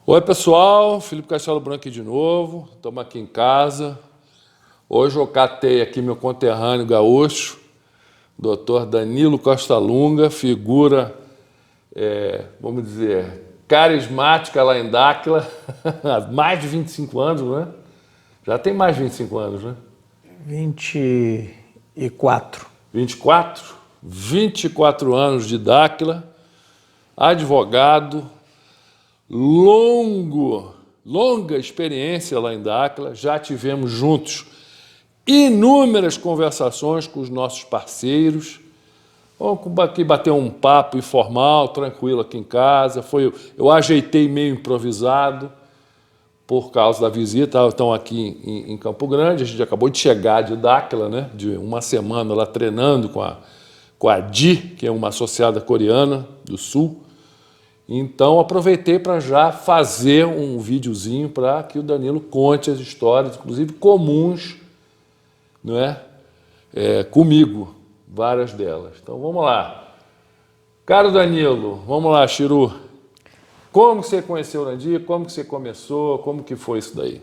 Oi pessoal, Felipe Castelo Branco aqui de novo, estamos aqui em casa. Hoje eu catei aqui meu conterrâneo gaúcho, Dr. Danilo Costa Lunga, figura, vamos dizer, carismática lá em Dáquila, há mais de 25 anos, né? Já tem mais de 25 anos, né? 24. 24? 24 anos de Dáquila, advogado, longa experiência lá em Dáquila, já tivemos juntos inúmeras conversações com os nossos parceiros. Vamos aqui bater um papo informal, tranquilo aqui em casa. Eu ajeitei meio improvisado por causa da visita. Estão aqui em Campo Grande, a gente acabou de chegar de Dáquila, né? De uma semana lá treinando com a Di, que é uma associada coreana do Sul. Então, aproveitei para já fazer um videozinho para que o Danilo conte as histórias, inclusive comuns, não é? Comigo, várias delas. Então, vamos lá. Caro Danilo, vamos lá, Chiru. Como você conheceu o Nandi? Como que você começou? Como que foi isso daí?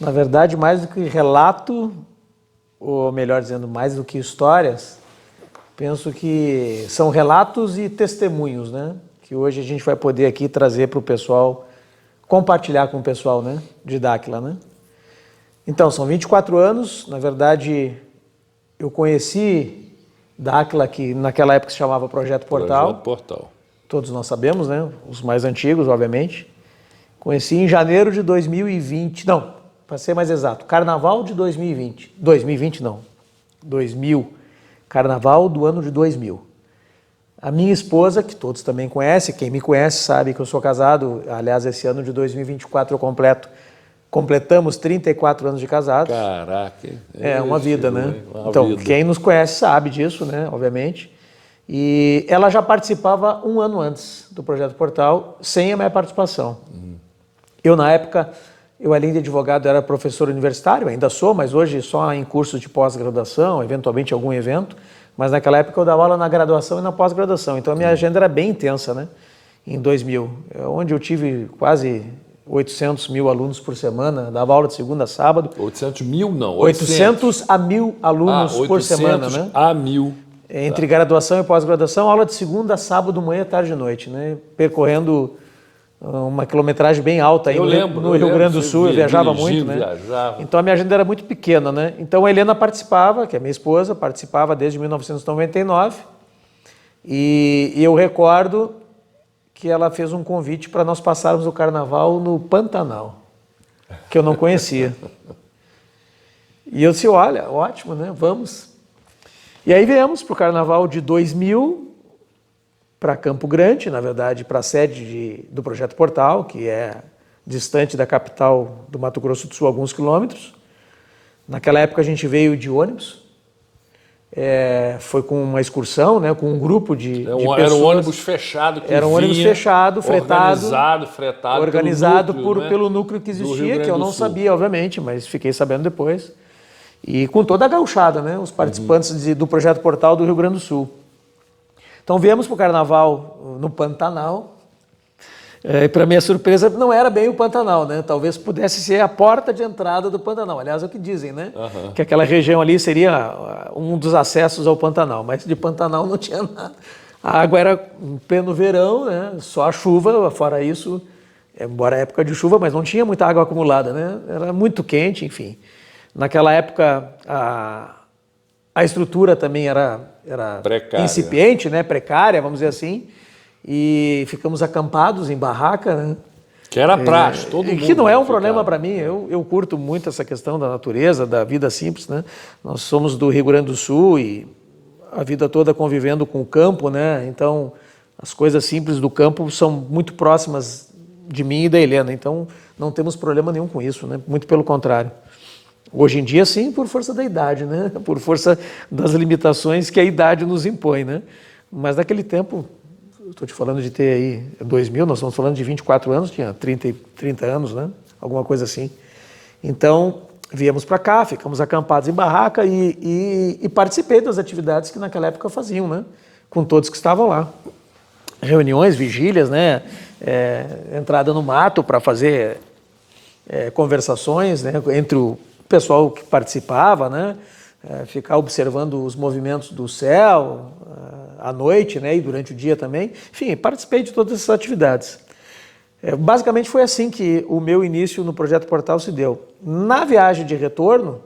Na verdade, mais do que relato, ou melhor dizendo, mais do que histórias, penso que são relatos e testemunhos, né? Que hoje a gente vai poder aqui trazer para o pessoal, compartilhar com o pessoal, né, de Dáquila, né? Então, são 24 anos, na verdade, eu conheci Dáquila, que naquela época se chamava Projeto Portal. Projeto Portal. Todos nós sabemos, né, os mais antigos, obviamente. Conheci em janeiro de 2020, não, para ser mais exato, carnaval de 2020. 2020 não, 2000, carnaval do ano de 2000. A minha esposa, que todos também conhecem, quem me conhece sabe que eu sou casado, aliás, esse ano de 2024 completamos 34 anos de casados. Caraca. É uma vida, né? Uma então, vida. Quem nos conhece sabe disso, né? Obviamente. E ela já participava um ano antes do Projeto Portal, sem a minha participação. Eu, na época, além de advogado, era professor universitário, ainda sou, mas hoje só em cursos de pós-graduação, eventualmente algum evento. Mas naquela época eu dava aula na graduação e na pós-graduação, então a minha agenda era bem intensa, né? Em 2000, onde eu tive quase 800 mil alunos por semana, dava aula de segunda a sábado. 800 mil não, 800 a 1000 alunos por semana, né? A 1000. Entre graduação e pós-graduação, aula de segunda a sábado, manhã, tarde e noite, né? Percorrendo uma quilometragem bem alta aí no Rio Grande do Sul, eu viajava muito, né? Então a minha agenda era muito pequena, né? Então a Helena participava, que é minha esposa, participava desde 1999, e eu recordo que ela fez um convite para nós passarmos o carnaval no Pantanal, que eu não conhecia. E eu disse, olha, ótimo, né? Vamos. E aí viemos para o carnaval de 2000, para Campo Grande, na verdade, para a sede do Projeto Portal, que é distante da capital do Mato Grosso do Sul, alguns quilômetros. Naquela época a gente veio de ônibus, foi com uma excursão, né, com um grupo de pessoas. Era um ônibus fechado que Era um ônibus fechado, fretado, organizado pelo núcleo que existia, que eu não sabia, obviamente, mas fiquei sabendo depois. E com toda a gauchada, né, os participantes do Projeto Portal do Rio Grande do Sul. Então viemos para o carnaval no Pantanal, e para minha surpresa não era bem o Pantanal, né? Talvez pudesse ser a porta de entrada do Pantanal, aliás é o que dizem, né? Que aquela região ali seria um dos acessos ao Pantanal, mas de Pantanal não tinha nada. A água era em pleno verão, né? Só a chuva, fora isso, embora época de chuva, mas não tinha muita água acumulada, né? Era muito quente, enfim. Naquela época a estrutura também era precária, incipiente, né? Precária, vamos dizer assim, e ficamos acampados em barraca, né? Que era praxe, todo mundo. Que não é um problema para mim, eu curto muito essa questão da natureza, da vida simples, né? Nós somos do Rio Grande do Sul e a vida toda convivendo com o campo, né? Então, as coisas simples do campo são muito próximas de mim e da Helena, então não temos problema nenhum com isso, né? Muito pelo contrário. Hoje em dia, sim, por força da idade, né? Por força das limitações que a idade nos impõe, né? Mas naquele tempo, estou te falando de ter aí 2000, nós estamos falando de 24 anos, tinha 30 anos, né? Alguma coisa assim. Então, viemos para cá, ficamos acampados em barraca e participei das atividades que naquela época faziam, né? Com todos que estavam lá. reuniões, vigílias, né? Entrada no mato para fazer conversações, né? Entre o pessoal que participava, né? Ficar observando os movimentos do céu à noite, né? E durante o dia também. Enfim, participei de todas essas atividades. Basicamente foi assim que o meu início no Projeto Portal se deu. Na viagem de retorno,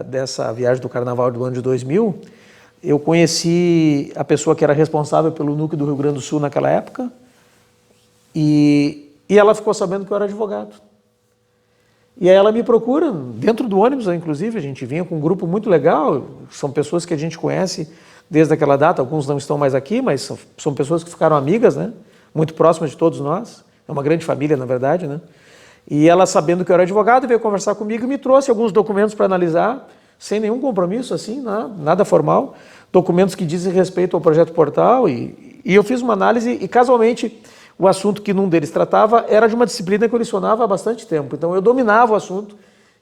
dessa viagem do Carnaval do ano de 2000, eu conheci a pessoa que era responsável pelo núcleo do Rio Grande do Sul naquela época e ela ficou sabendo que eu era advogado. E aí ela me procura, dentro do ônibus, inclusive, a gente vinha com um grupo muito legal, são pessoas que a gente conhece desde aquela data, alguns não estão mais aqui, mas são pessoas que ficaram amigas, né? Muito próximas de todos nós, é uma grande família, na verdade, né? E ela, sabendo que eu era advogado, veio conversar comigo e me trouxe alguns documentos para analisar, sem nenhum compromisso, assim, nada formal, documentos que dizem respeito ao Projeto Portal, e eu fiz uma análise e, casualmente, o assunto que num deles tratava era de uma disciplina que eu lecionava há bastante tempo. Então, eu dominava o assunto,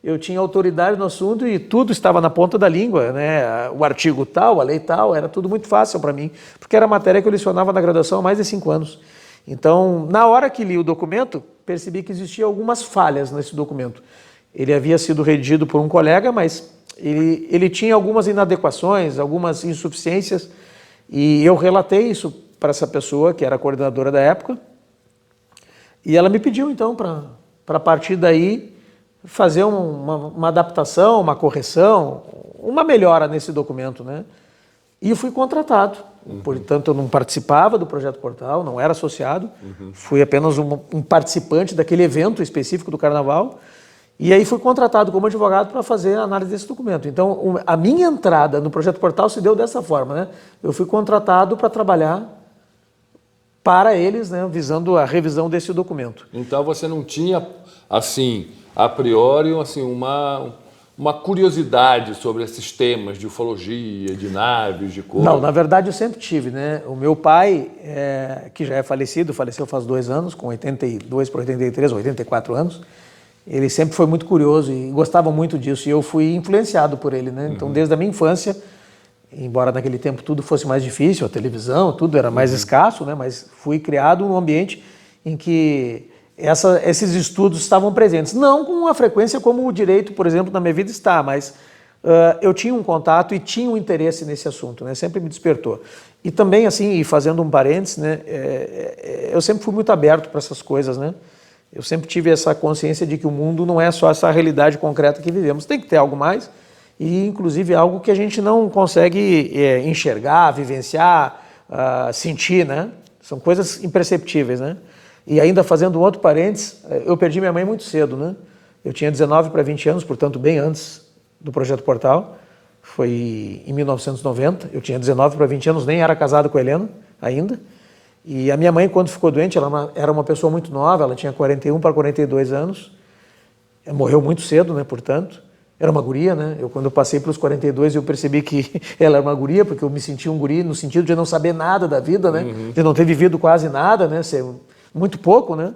eu tinha autoridade no assunto e tudo estava na ponta da língua, né? O artigo tal, a lei tal, era tudo muito fácil para mim, porque era matéria que eu lecionava na graduação há mais de 5 anos. Então, na hora que li o documento, percebi que existiam algumas falhas nesse documento. Ele havia sido redigido por um colega, mas ele tinha algumas inadequações, algumas insuficiências, e eu relatei isso para essa pessoa, que era a coordenadora da época, e ela me pediu, então, para partir daí fazer uma adaptação, uma correção, uma melhora nesse documento, né? E eu fui contratado. Portanto, eu não participava do Projeto Portal, não era associado, fui apenas um participante daquele evento específico do Carnaval, e aí fui contratado como advogado para fazer a análise desse documento. Então, a minha entrada no Projeto Portal se deu dessa forma, né? Eu fui contratado para trabalhar para eles, né, visando a revisão desse documento. Então, você não tinha, assim, a priori, assim, uma curiosidade sobre esses temas de ufologia, de naves, de coisas? Não, na verdade eu sempre tive, né? O meu pai, que já é falecido, faleceu faz 2 anos, com 82 para 83, 84 anos, ele sempre foi muito curioso e gostava muito disso, e eu fui influenciado por ele, né? Então, desde a minha infância, embora naquele tempo tudo fosse mais difícil, a televisão, tudo era mais escasso, né? Mas fui criado num ambiente em que esses estudos estavam presentes. Não com uma frequência como o direito, por exemplo, na minha vida está, mas eu tinha um contato e tinha um interesse nesse assunto, né? Sempre me despertou. E também, assim, e fazendo um parênteses, né? Eu sempre fui muito aberto para essas coisas, né? Eu sempre tive essa consciência de que o mundo não é só essa realidade concreta que vivemos. Tem que ter algo mais e, inclusive, algo que a gente não consegue enxergar, vivenciar, sentir, né? São coisas imperceptíveis, né? E ainda fazendo um outro parênteses, eu perdi minha mãe muito cedo, né? Eu tinha 19 para 20 anos, portanto, bem antes do Projeto Portal. Foi em 1990, eu tinha 19 para 20 anos, nem era casado com a Helena ainda. E a minha mãe, quando ficou doente, ela era uma pessoa muito nova, ela tinha 41 para 42 anos. Morreu muito cedo, né, portanto. Era uma guria, né? Quando eu passei para os 42, eu percebi que ela era uma guria, porque eu me sentia um guri no sentido de não saber nada da vida, né? De não ter vivido quase nada, né? Ser muito pouco, né?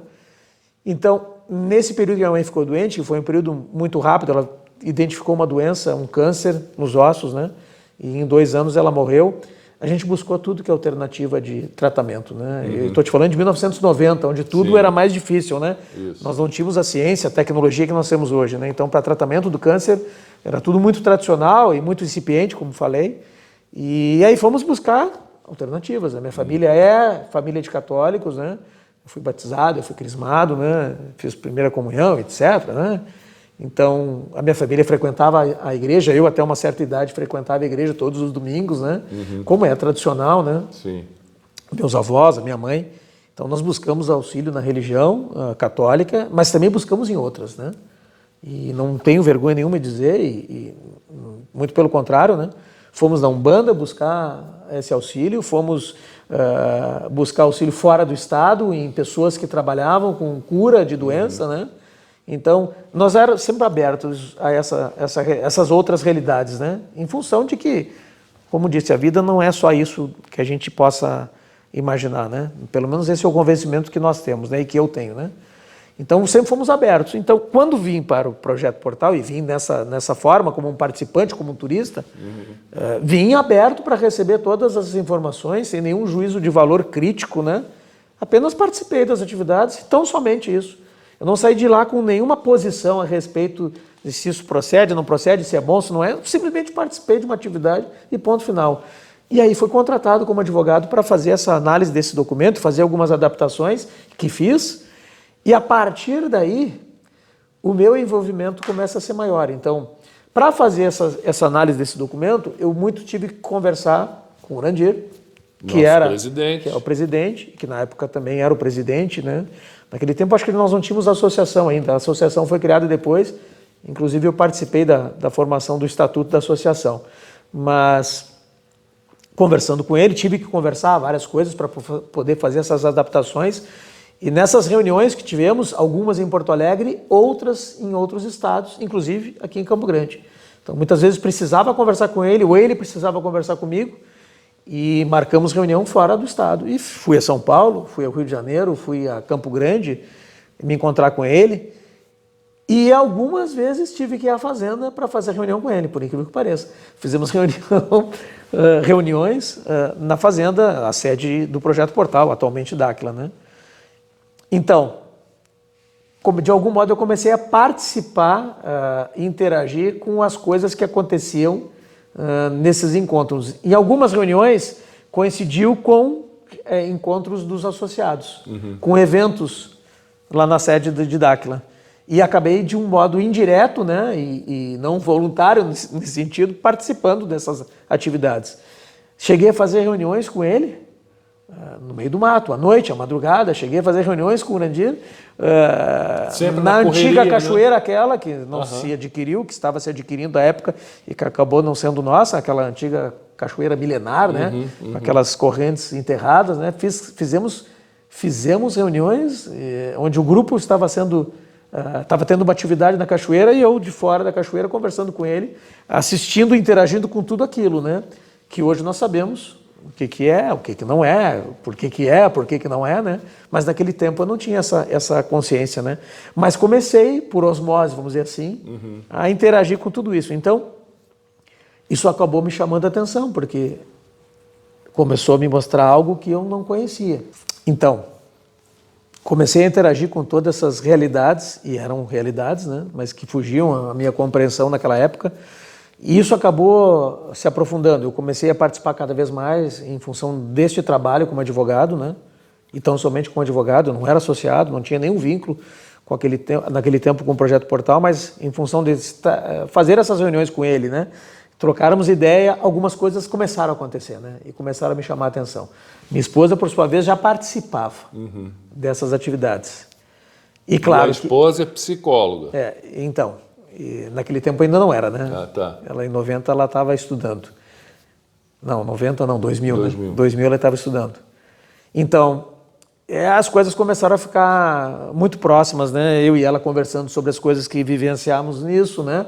Então, nesse período que a minha mãe ficou doente, que foi um período muito rápido, ela identificou uma doença, um câncer nos ossos, né? E em 2 anos ela morreu. A gente buscou tudo que é alternativa de tratamento, né? Eu estou te falando de 1990, onde tudo era mais difícil, né? Isso. Nós não tínhamos a ciência, a tecnologia que nós temos hoje, né? Então, para tratamento do câncer, era tudo muito tradicional e muito incipiente, como falei. E aí fomos buscar alternativas. A minha família é família de católicos, né? Eu fui batizado, eu fui crismado, né? Fiz primeira comunhão, etc., né? Então, a minha família frequentava a igreja, eu até uma certa idade frequentava a igreja todos os domingos, né? Como é tradicional, né? Sim. Meus avós, a minha mãe. Então, nós buscamos auxílio na religião católica, mas também buscamos em outras, né? E não tenho vergonha nenhuma de dizer, e muito pelo contrário, né? Fomos na Umbanda buscar esse auxílio, fomos buscar auxílio fora do estado, em pessoas que trabalhavam com cura de doença, né? Então, nós éramos sempre abertos a essas outras realidades, né? Em função de que, como disse, a vida não é só isso que a gente possa imaginar, né? Pelo menos esse é o convencimento que nós temos, né? E que eu tenho, né? Então, sempre fomos abertos. Então, quando vim para o Projeto Portal, e vim nessa forma, como um participante, como um turista, vim aberto para receber todas as informações, sem nenhum juízo de valor crítico, né? Apenas participei das atividades, tão somente isso. Eu não saí de lá com nenhuma posição a respeito de se isso procede, não procede, se é bom, se não é. Eu simplesmente participei de uma atividade e ponto final. E aí fui contratado como advogado para fazer essa análise desse documento, fazer algumas adaptações que fiz. E a partir daí, o meu envolvimento começa a ser maior. Então, para fazer essa análise desse documento, eu muito tive que conversar com o Urandir, que é o presidente, que na época também era o presidente, né? Naquele tempo, acho que nós não tínhamos associação ainda. A associação foi criada depois. Inclusive, eu participei da formação do estatuto da associação. Mas, conversando com ele, tive que conversar várias coisas para poder fazer essas adaptações. E nessas reuniões que tivemos, algumas em Porto Alegre, outras em outros estados, inclusive aqui em Campo Grande. Então, muitas vezes precisava conversar com ele, ou ele precisava conversar comigo, e marcamos reunião fora do estado. E fui a São Paulo, fui ao Rio de Janeiro, fui a Campo Grande, me encontrar com ele. E algumas vezes tive que ir à fazenda para fazer reunião com ele, por incrível que pareça. Fizemos reuniões na fazenda, a sede do Projeto Portal, atualmente Dáquila, né? Então, de algum modo eu comecei a participar, interagir com as coisas que aconteciam nesses encontros. Em algumas reuniões coincidiu com encontros dos associados, com eventos lá na sede de Dáquila. E acabei de um modo indireto, né, e não voluntário nesse sentido, participando dessas atividades. Cheguei a fazer reuniões com ele, no meio do mato, à noite, à madrugada, cheguei a fazer reuniões com o Urandir, na antiga cachoeira, né? Aquela que não se adquiriu, que estava se adquirindo à época e que acabou não sendo nossa, aquela antiga cachoeira milenar, né? Com aquelas correntes enterradas, né? Fizemos reuniões onde o grupo estava tendo uma atividade na cachoeira e eu de fora da cachoeira conversando com ele, assistindo, interagindo com tudo aquilo, né? Que hoje nós sabemos o que é, o que não é, por que não é, né? Mas naquele tempo eu não tinha essa consciência, né? Mas comecei, por osmose, vamos dizer assim, a interagir com tudo isso. Então, isso acabou me chamando a atenção, porque começou a me mostrar algo que eu não conhecia. Então, comecei a interagir com todas essas realidades, e eram realidades, né? Mas que fugiam à minha compreensão naquela época. E isso acabou se aprofundando. Eu comecei a participar cada vez mais em função deste trabalho como advogado, né? E tão somente como advogado, eu não era associado, não tinha nenhum vínculo com naquele tempo com o Projeto Portal, mas em função de fazer essas reuniões com ele, né? Trocarmos ideia, algumas coisas começaram a acontecer, né? E começaram a me chamar a atenção. Minha esposa, por sua vez, já participava dessas atividades. E claro, a esposa é psicóloga. Então... E naquele tempo ainda não era, né? Tá. Ela em 90 ela estava estudando. Não, 90 não, 2000. Né? 2000 ela estava estudando. Então, as coisas começaram a ficar muito próximas, né? Eu e ela conversando sobre as coisas que vivenciamos nisso, né?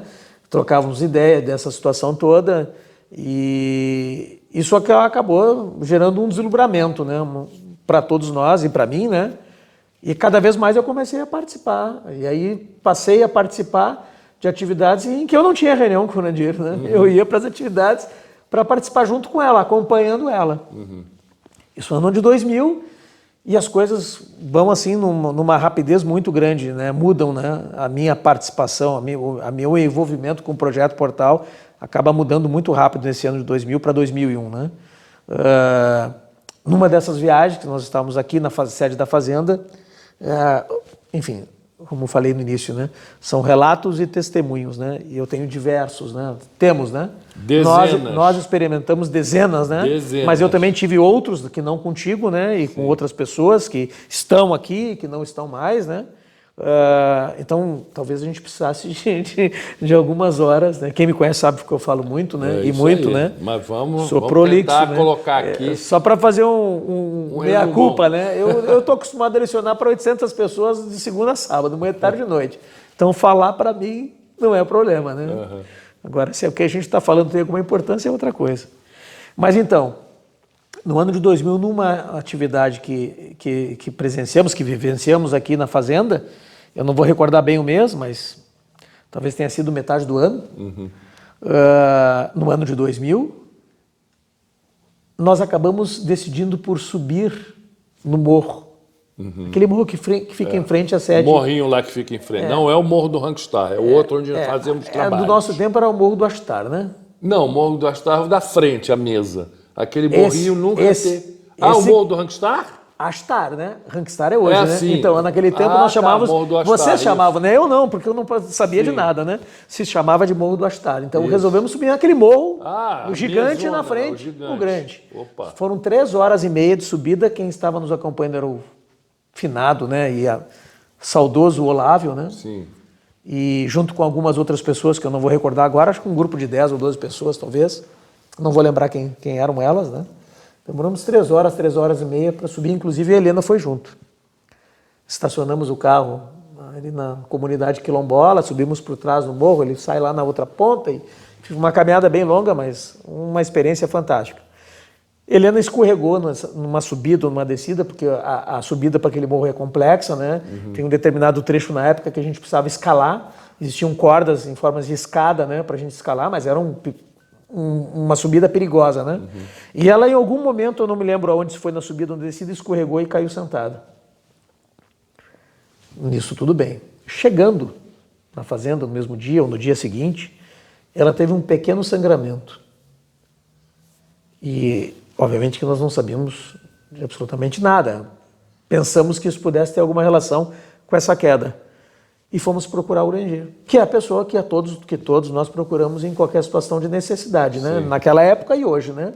Trocávamos ideias dessa situação toda e isso acabou gerando um deslumbramento, né? Para todos nós e para mim, né? E cada vez mais eu comecei a participar. E aí passei a participar de atividades em que eu não tinha reunião com o Urandir, né? Eu ia para as atividades para participar junto com ela, acompanhando ela. Isso no ano de 2000 e as coisas vão assim numa rapidez muito grande, né? Mudam, né? A minha participação, a meu envolvimento com o Projeto Portal acaba mudando muito rápido nesse ano de 2000 para 2001, né? Numa dessas viagens que nós estávamos aqui na sede da Fazenda, enfim, como falei no início, né? São relatos e testemunhos, né? E eu tenho diversos, né? Temos, né? Dezenas. Nós experimentamos dezenas, né? Dezenas. Mas eu também tive outros que não contigo, né? E com outras pessoas que estão aqui, que não estão mais, né? Então, talvez a gente precisasse de algumas horas, né? Quem me conhece sabe que eu falo muito, né? E muito, aí. Né? Mas vamos prolixo, tentar né? colocar aqui. Só para fazer um meia-culpa, né? Eu estou acostumado a lecionar para 800 pessoas de segunda a sábado, manhã, tarde e noite. Então, falar para mim não é problema, né? Agora, se é o que a gente está falando tem alguma importância, é outra coisa. Mas então, no ano de 2000, numa atividade que presenciamos, que vivenciamos aqui na Fazenda, eu não vou recordar bem o mês, mas talvez tenha sido metade do ano, no ano de 2000, nós acabamos decidindo por subir no morro. Aquele morro que fica em frente à sede. O morrinho lá que fica em frente. Não é o Morro do Rangstar, é o outro onde fazemos trabalho. Do nosso tempo era o Morro do Astar, né? Não, o Morro do Astar da frente, a mesa. Aquele morrinho nunca teve. O Morro do Rangstar? Astar, né? Rangstar é hoje, né? Assim. Então, naquele tempo nós chamávamos... Morro do Astar, vocês chamavam, né? Eu não, porque eu não sabia de nada, né? Se chamava de Morro do Astar. Então, resolvemos subir naquele morro, o gigante na frente, o grande. Opa. Foram 3 horas e meia de subida. Quem estava nos acompanhando era o finado, né? E saudoso Olávio, né? Sim. E junto com algumas outras pessoas, que eu não vou recordar agora, acho que um grupo de 10 ou 12 pessoas, talvez. Não vou lembrar quem eram elas, né? Demoramos 3 horas e meia para subir, inclusive a Helena foi junto. Estacionamos o carro ali na comunidade quilombola, subimos por trás do morro, ele sai lá na outra ponta e fiz uma caminhada bem longa, mas uma experiência fantástica. Helena escorregou numa subida ou numa descida, porque a subida para aquele morro é complexa, né? Tem um determinado trecho na época que a gente precisava escalar, existiam cordas em formas de escada, né, para a gente escalar, mas era uma subida perigosa, né? E ela, em algum momento, eu não me lembro aonde, se foi na subida ou na descida, escorregou e caiu sentada. Nisso tudo bem. Chegando na fazenda no mesmo dia ou no dia seguinte, ela teve um pequeno sangramento. E, obviamente, que nós não sabíamos de absolutamente nada. Pensamos que isso pudesse ter alguma relação com essa queda. E fomos procurar o Urangir, que é a pessoa que todos nós procuramos em qualquer situação de necessidade, né? Naquela época e hoje, né?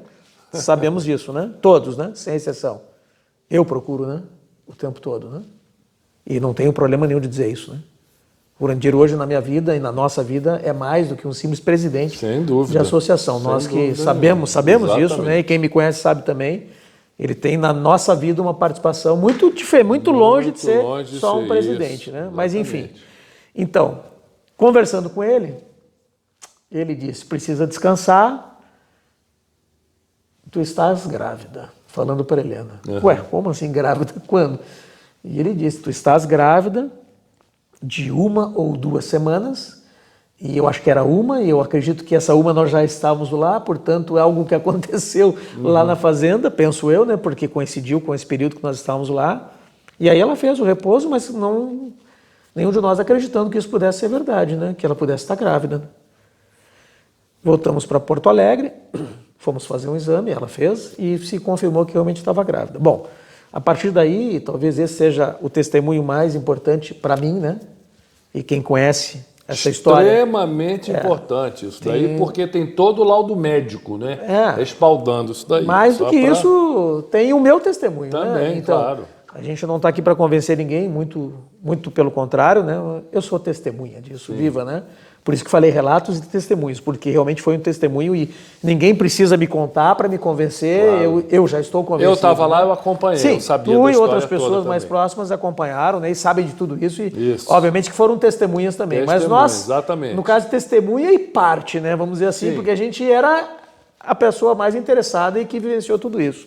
Sabemos disso, né? Todos, né? Sem exceção. Eu procuro, né? O tempo todo, né? E não tenho problema nenhum de dizer isso, né? O Urangir hoje na minha vida e na nossa vida é mais do que um simples presidente de associação. Nós que sabemos disso, né? E quem me conhece sabe também. Ele tem na nossa vida uma participação muito longe de ser só um presidente, né? Mas enfim. Então, conversando com ele, ele disse: precisa descansar, tu estás grávida. Falando para Helena. Ué, como assim grávida? Quando? E ele disse: tu estás grávida de 1 ou 2 semanas, e eu acho que era uma, e eu acredito que essa uma nós já estávamos lá, portanto é algo que aconteceu lá na fazenda, penso eu, né, porque coincidiu com esse período que nós estávamos lá. E aí ela fez o repouso, mas nenhum de nós acreditando que isso pudesse ser verdade, né, que ela pudesse estar grávida. Voltamos para Porto Alegre, fomos fazer um exame, ela fez, e se confirmou que realmente estava grávida. Bom, a partir daí, talvez esse seja o testemunho mais importante para mim, né, e quem conhece essa história. Extremamente importante isso daí, porque tem todo o laudo médico, né? Respaldando isso daí. Mais do que isso, tem o meu testemunho. Também, né? Então, claro. A gente não está aqui para convencer ninguém, muito pelo contrário, né? Eu sou testemunha disso, viva, né? Por isso que falei relatos e testemunhos, porque realmente foi um testemunho e ninguém precisa me contar para me convencer, claro. eu já estou convencido. Eu estava lá, eu acompanhei, sim, eu sabia tu da e outras história pessoas mais próximas acompanharam, né, e sabem de tudo isso e obviamente que foram testemunhas também. Mas nós, exatamente. No caso de testemunha e parte, né, vamos dizer assim, porque a gente era a pessoa mais interessada e que vivenciou tudo isso.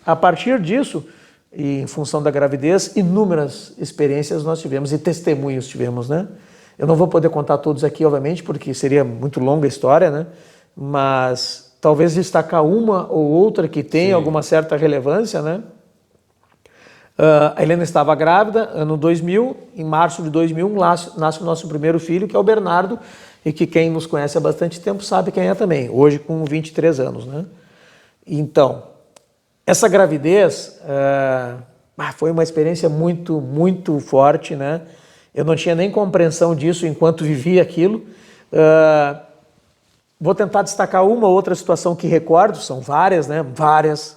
A partir disso, e em função da gravidez, inúmeras experiências nós tivemos e testemunhos tivemos, né? Eu não vou poder contar todos aqui, obviamente, porque seria muito longa a história, né? Mas talvez destacar uma ou outra que tenha alguma certa relevância, né? A Helena estava grávida, ano 2000, em março de 2001 nasce o nosso primeiro filho, que é o Bernardo, e que quem nos conhece há bastante tempo sabe quem é também, hoje com 23 anos, né? Então, essa gravidez foi uma experiência muito, muito forte, né? Eu não tinha nem compreensão disso enquanto vivia aquilo. Vou tentar destacar uma ou outra situação que recordo, são várias, né? Várias,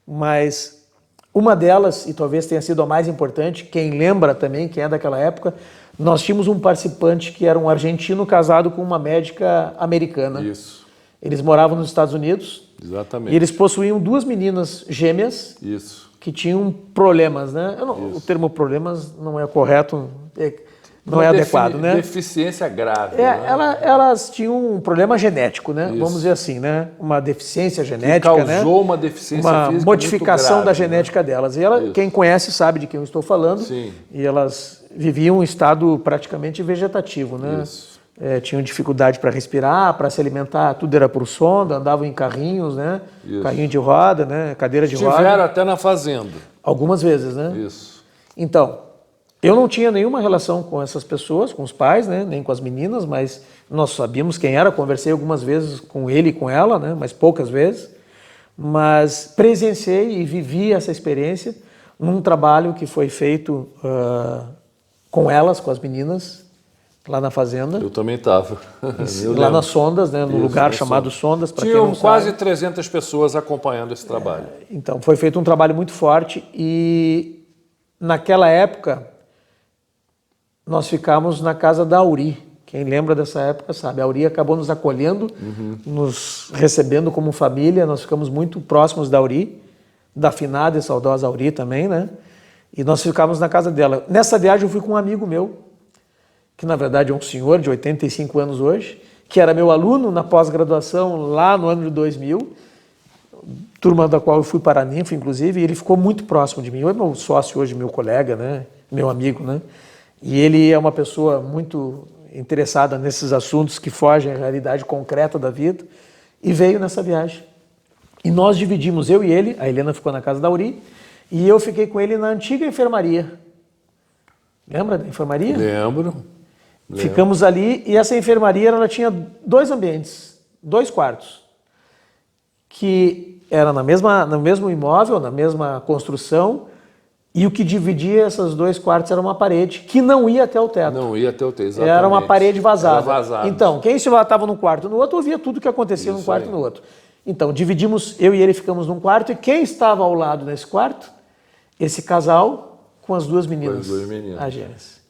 mas uma delas, e talvez tenha sido a mais importante, quem lembra também, quem é daquela época, nós tínhamos um participante que era um argentino casado com uma médica americana. Isso. Eles moravam nos Estados Unidos. Exatamente. E eles possuíam 2 meninas gêmeas. Isso. Que tinham problemas, né? O termo problemas não é correto, não é adequado, né? Deficiência grave. Né? Elas tinham um problema genético, né? Vamos dizer assim, né? Uma deficiência genética, que causou uma deficiência física, uma modificação muito grave, da genética delas. E quem conhece sabe de quem eu estou falando. Sim. E elas viviam um estado praticamente vegetativo, né? Isso. Tinham dificuldade para respirar, para se alimentar, tudo era por sonda, andavam em carrinhos, né? Isso. Carrinho de roda, né? Cadeira de roda. Estiveram até na fazenda. Algumas vezes, né? Isso. Então, eu não tinha nenhuma relação com essas pessoas, com os pais, né? Nem com as meninas, mas nós sabíamos quem era. Conversei algumas vezes com ele e com ela, né? Mas poucas vezes. Mas presenciei e vivi essa experiência num trabalho que foi feito com elas, com as meninas, lá na fazenda. Eu também estava. Lá nas Sondas, né, no lugar chamado Sondas. Tinham quase 300 pessoas acompanhando esse trabalho. Então, foi feito um trabalho muito forte e naquela época nós ficamos na casa da Auri. Quem lembra dessa época sabe, a Auri acabou nos acolhendo, nos recebendo como família, nós ficamos muito próximos da Auri, da finada e saudosa Auri também, né? E nós ficávamos na casa dela. Nessa viagem eu fui com um amigo meu, que na verdade é um senhor de 85 anos hoje, que era meu aluno na pós-graduação lá no ano de 2000, turma da qual eu fui para a Ninfa, inclusive, e ele ficou muito próximo de mim. Ele é meu sócio hoje, meu colega, né? Meu amigo, né? E ele é uma pessoa muito interessada nesses assuntos que fogem à realidade concreta da vida, e veio nessa viagem. E nós dividimos, eu e ele, a Helena ficou na casa da Auri, e eu fiquei com ele na antiga enfermaria. Lembra da enfermaria? Lembro. Ficamos ali e essa enfermaria ela tinha 2 ambientes, 2 quartos, que era no mesmo imóvel, na mesma construção, e o que dividia esses 2 quartos era uma parede que não ia até o teto. Não ia até o teto, exatamente. Era uma parede vazada. Era vazado. Então, quem estava num quarto no outro, ouvia tudo que acontecia num quarto e no outro. Então, dividimos, eu e ele ficamos num quarto, e quem estava ao lado nesse quarto? Esse casal com as 2 meninas. Com as 2 meninas. As gêmeas.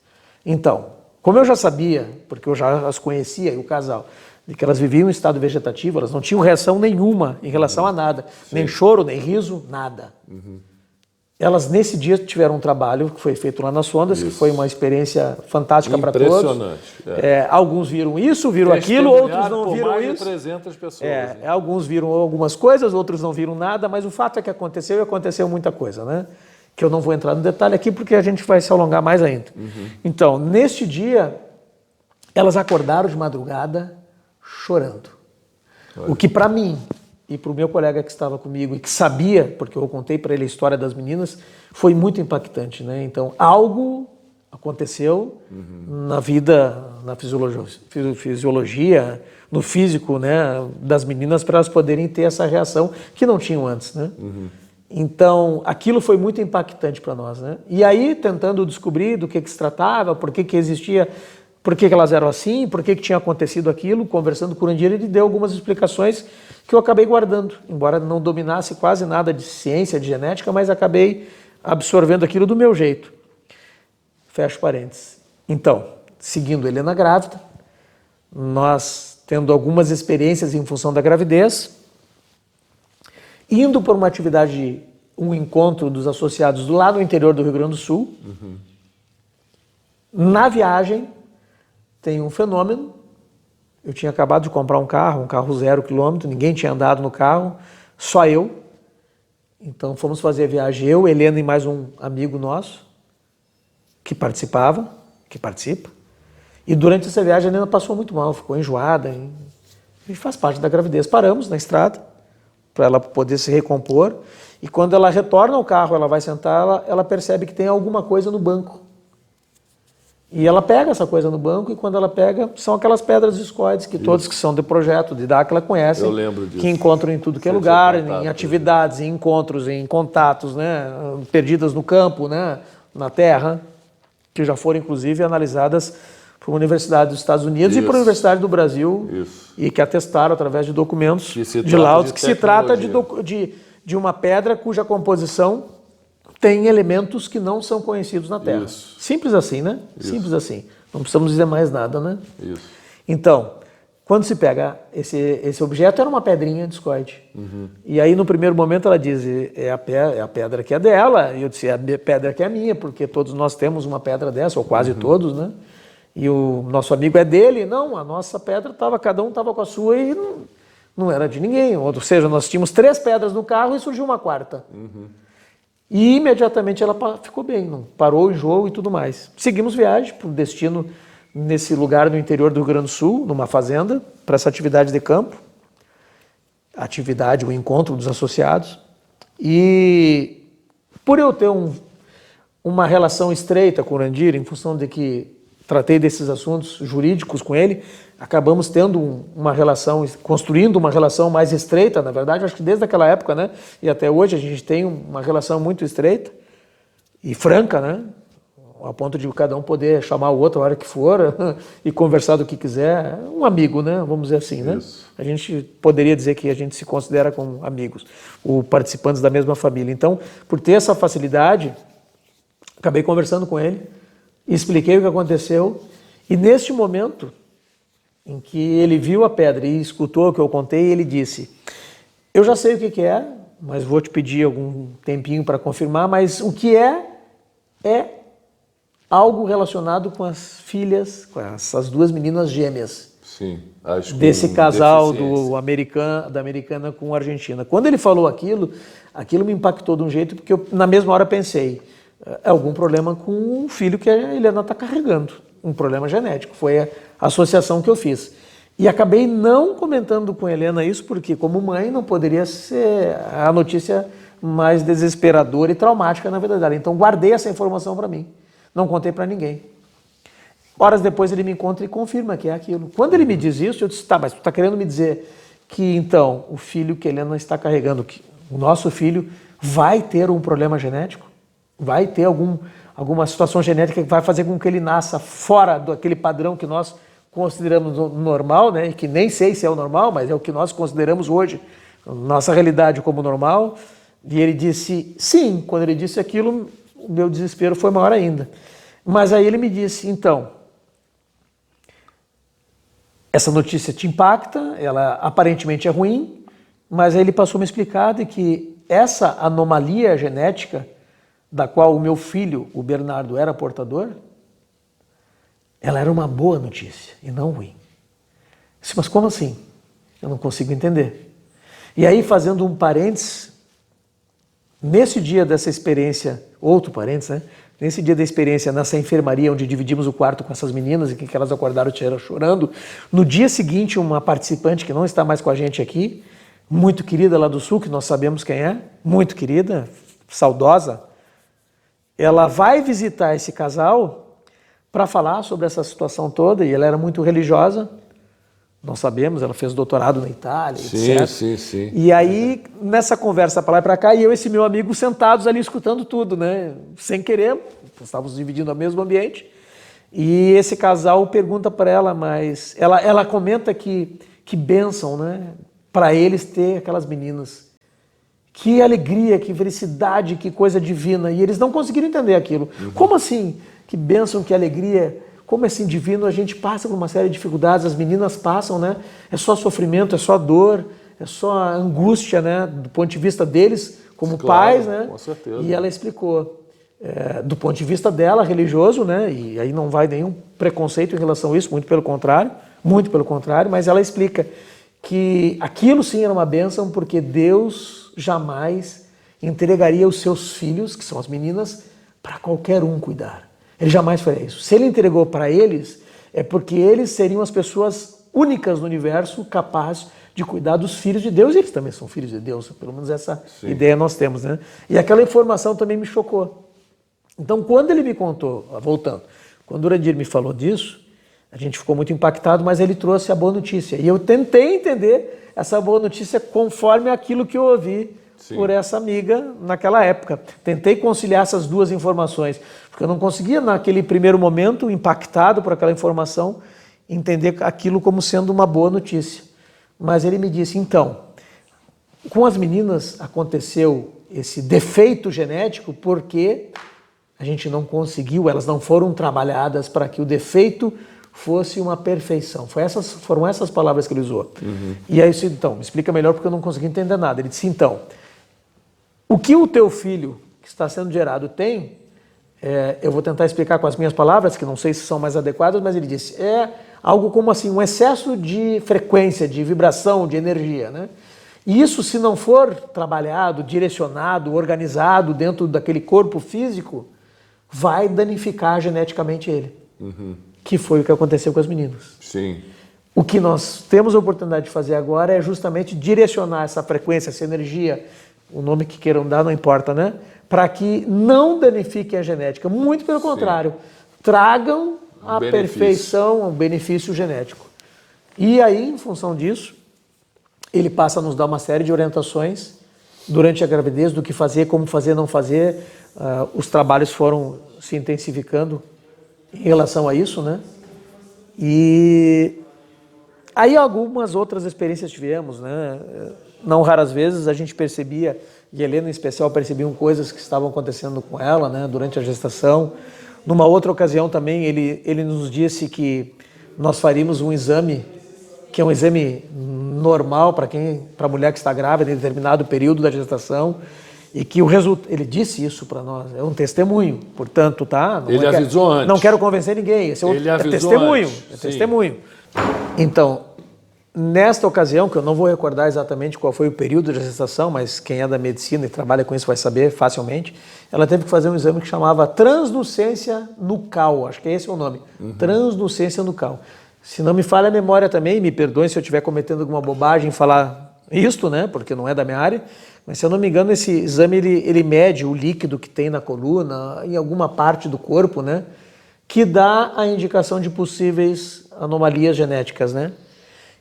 Então, como eu já sabia, porque eu já as conhecia, e o casal, de que elas viviam em estado vegetativo, elas não tinham reação nenhuma em relação a nada. Sim. Nem choro, nem riso, nada. Elas, nesse dia, tiveram um trabalho que foi feito lá nas Sondas, que foi uma experiência fantástica para todos. Impressionante. Alguns viram isso, viram aquilo, outros não viram mais isso. De 300 pessoas. Alguns viram algumas coisas, outros não viram nada, mas o fato é que aconteceu, e aconteceu muita coisa, né? Que eu não vou entrar no detalhe aqui, porque a gente vai se alongar mais ainda. Então, neste dia, elas acordaram de madrugada chorando. Olha. O que para mim e para o meu colega que estava comigo e que sabia, porque eu contei para ele a história das meninas, foi muito impactante, né? Então, algo aconteceu na vida, na fisiologia, no físico, né, das meninas, para elas poderem ter essa reação que não tinham antes, né? Então, aquilo foi muito impactante para nós, né? E aí, tentando descobrir do que se tratava, por que existia, por que elas eram assim, por que tinha acontecido aquilo, conversando com o Urandir, ele deu algumas explicações que eu acabei guardando, embora não dominasse quase nada de ciência, de genética, mas acabei absorvendo aquilo do meu jeito. Fecho parênteses. Então, seguindo Helena grávida, nós tendo algumas experiências em função da gravidez, indo por uma atividade, um encontro dos associados lá no interior do Rio Grande do Sul. Na viagem, tem um fenômeno. Eu tinha acabado de comprar um carro 0 quilômetro, ninguém tinha andado no carro, só eu. Então fomos fazer a viagem, eu, Helena e mais um amigo nosso, que participa. E durante essa viagem a Helena passou muito mal, ficou enjoada, e faz parte da gravidez. Paramos na estrada, para ela poder se recompor, e quando ela retorna ao carro, ela vai sentar, ela percebe que tem alguma coisa no banco. E ela pega essa coisa no banco, e quando ela pega, são aquelas pedras discoides que todos que são de projeto, de Dáquila, conhecem. Eu lembro disso. Que encontram em tudo que é lugar, em atividades, em encontros, em contatos, né, perdidas no campo, né, na terra, que já foram, inclusive, analisadas por uma universidade dos Estados Unidos e por uma universidade do Brasil, e que atestaram, através de documentos, de laudos, que se trata de uma pedra cuja composição tem elementos que não são conhecidos na Terra. Simples assim, né? Simples assim. Não precisamos dizer mais nada, né? Então, quando se pega esse objeto, era uma pedrinha discoide. E aí, no primeiro momento, ela diz, é a pedra que é dela. E eu disse, é a pedra que é minha, porque todos nós temos uma pedra dessa, ou quase todos, né? E o nosso amigo é dele. Não, a nossa pedra cada um estava com a sua e não era de ninguém. Ou seja, nós tínhamos 3 pedras no carro e surgiu uma 4ª. E imediatamente ela ficou bem, não parou o enjoo e tudo mais. Seguimos viagem para o destino nesse lugar no interior do Rio Grande do Sul, numa fazenda, para essa atividade de campo, o encontro dos associados. E por eu ter uma relação estreita com o Urandir, em função de que tratei desses assuntos jurídicos com ele, acabamos tendo uma relação, construindo uma relação mais estreita, na verdade, acho que desde aquela época, né? E até hoje a gente tem uma relação muito estreita e franca, né? A ponto de cada um poder chamar o outro a hora que for e conversar do que quiser. Um amigo, né? Vamos dizer assim, né? Isso. A gente poderia dizer que a gente se considera como amigos, ou participantes da mesma família. Então, por ter essa facilidade, acabei conversando com ele, expliquei o que aconteceu, e neste momento em que ele viu a pedra e escutou o que eu contei, ele disse: eu já sei o que é, mas vou te pedir algum tempinho para confirmar, mas o que é algo relacionado com as filhas, com essas duas meninas gêmeas. Sim, desse casal da americana com a argentina. Quando ele falou aquilo me impactou de um jeito, porque eu na mesma hora pensei, é algum problema com o filho que a Helena está carregando, um problema genético. Foi a associação que eu fiz. E acabei não comentando com a Helena isso, porque como mãe não poderia ser a notícia mais desesperadora e traumática na vida dela. Então guardei essa informação para mim, não contei para ninguém. Horas depois ele me encontra e confirma que é aquilo. Quando ele me diz isso, eu disse: tá, mas tu está querendo me dizer que então o filho que a Helena está carregando, que o nosso filho vai ter um problema genético? Vai ter alguma situação genética que vai fazer com que ele nasça fora daquele padrão que nós consideramos normal, né? E que nem sei se é o normal, mas é o que nós consideramos hoje, nossa realidade como normal. E ele disse sim. Quando ele disse aquilo, o meu desespero foi maior ainda. Mas aí ele me disse: então, essa notícia te impacta, ela aparentemente é ruim, mas aí ele passou a me explicar de que essa anomalia genética da qual o meu filho, o Bernardo, era portador, ela era uma boa notícia e não ruim. Eu disse: mas como assim? Eu não consigo entender. E aí, fazendo um parênteses, nesse dia dessa experiência, outro parênteses, né? Nesse dia da experiência, nessa enfermaria onde dividimos o quarto com essas meninas e que elas acordaram chorando, no dia seguinte, uma participante que não está mais com a gente aqui, muito querida lá do Sul, que nós sabemos quem é, muito querida, saudosa, ela vai visitar esse casal para falar sobre essa situação toda, e ela era muito religiosa, nós sabemos, ela fez doutorado na Itália, etc. Sim. E aí, nessa conversa para lá e para cá, e eu e esse meu amigo sentados ali escutando tudo, né? Sem querer, estávamos dividindo o mesmo ambiente, e esse casal pergunta para ela, mas ela comenta que bênção, né? Para eles ter aquelas meninas. Que alegria, que felicidade, que coisa divina. E eles não conseguiram entender aquilo. Uhum. Como assim? Que bênção, que alegria. Como assim divino? A gente passa por uma série de dificuldades, as meninas passam, né? É só sofrimento, é só dor, é só angústia, né? Do ponto de vista deles, como pais, né? Com certeza. E ela explicou, do ponto de vista dela, religioso, né? E aí não vai nenhum preconceito em relação a isso, muito pelo contrário, mas ela explica que aquilo sim era uma bênção, porque Deus jamais entregaria os seus filhos, que são as meninas, para qualquer um cuidar. Ele jamais faria isso. Se ele entregou para eles, é porque eles seriam as pessoas únicas no universo capazes de cuidar dos filhos de Deus, e eles também são filhos de Deus, pelo menos essa ideia nós temos, né? E aquela informação também me chocou. Então, quando ele me contou, voltando, quando o Urandir me falou disso, a gente ficou muito impactado, mas ele trouxe a boa notícia. E eu tentei entender essa boa notícia conforme aquilo que eu ouvi por essa amiga naquela época. Tentei conciliar essas duas informações, porque eu não conseguia, naquele primeiro momento, impactado por aquela informação, entender aquilo como sendo uma boa notícia. Mas ele me disse: então, com as meninas aconteceu esse defeito genético porque a gente não conseguiu, elas não foram trabalhadas para que o defeito fosse uma perfeição. Foram essas palavras que ele usou. Uhum. E aí eu disse: então, me explica melhor, porque eu não consegui entender nada. Ele disse: então, o que o teu filho que está sendo gerado tem, eu vou tentar explicar com as minhas palavras, que não sei se são mais adequadas, mas ele disse, é algo como assim, um excesso de frequência, de vibração, de energia, né? E isso, se não for trabalhado, direcionado, organizado dentro daquele corpo físico, vai danificar geneticamente ele. Que foi o que aconteceu com as meninas. Sim. O que nós temos a oportunidade de fazer agora é justamente direcionar essa frequência, essa energia, o nome que queiram dar, não importa, né? Para que não danifiquem a genética. Muito pelo contrário, tragam a perfeição, o benefício genético. E aí, em função disso, ele passa a nos dar uma série de orientações durante a gravidez, do que fazer, como fazer, não fazer. Os trabalhos foram se intensificando em relação a isso, né? E aí algumas outras experiências tivemos, né? Não raras vezes a gente percebia, e a Helena em especial percebiam coisas que estavam acontecendo com ela, né, durante a gestação. Numa outra ocasião também ele nos disse que nós faríamos um exame, que é um exame normal para a mulher que está grávida em determinado período da gestação, e que o resultado, ele disse isso para nós, é um testemunho, portanto, tá? Ele avisou antes. Não quero convencer ninguém, esse é testemunho, antes. É testemunho. Então, nesta ocasião, que eu não vou recordar exatamente qual foi o período de gestação, mas quem é da medicina e trabalha com isso vai saber facilmente, ela teve que fazer um exame que chamava transnucência nucal, acho que esse é o nome, transnucência nucal. Se não me falha a memória também, me perdoem se eu estiver cometendo alguma bobagem em falar isto, né, porque não é da minha área, mas se eu não me engano esse exame ele mede o líquido que tem na coluna, em alguma parte do corpo, né, que dá a indicação de possíveis anomalias genéticas, né.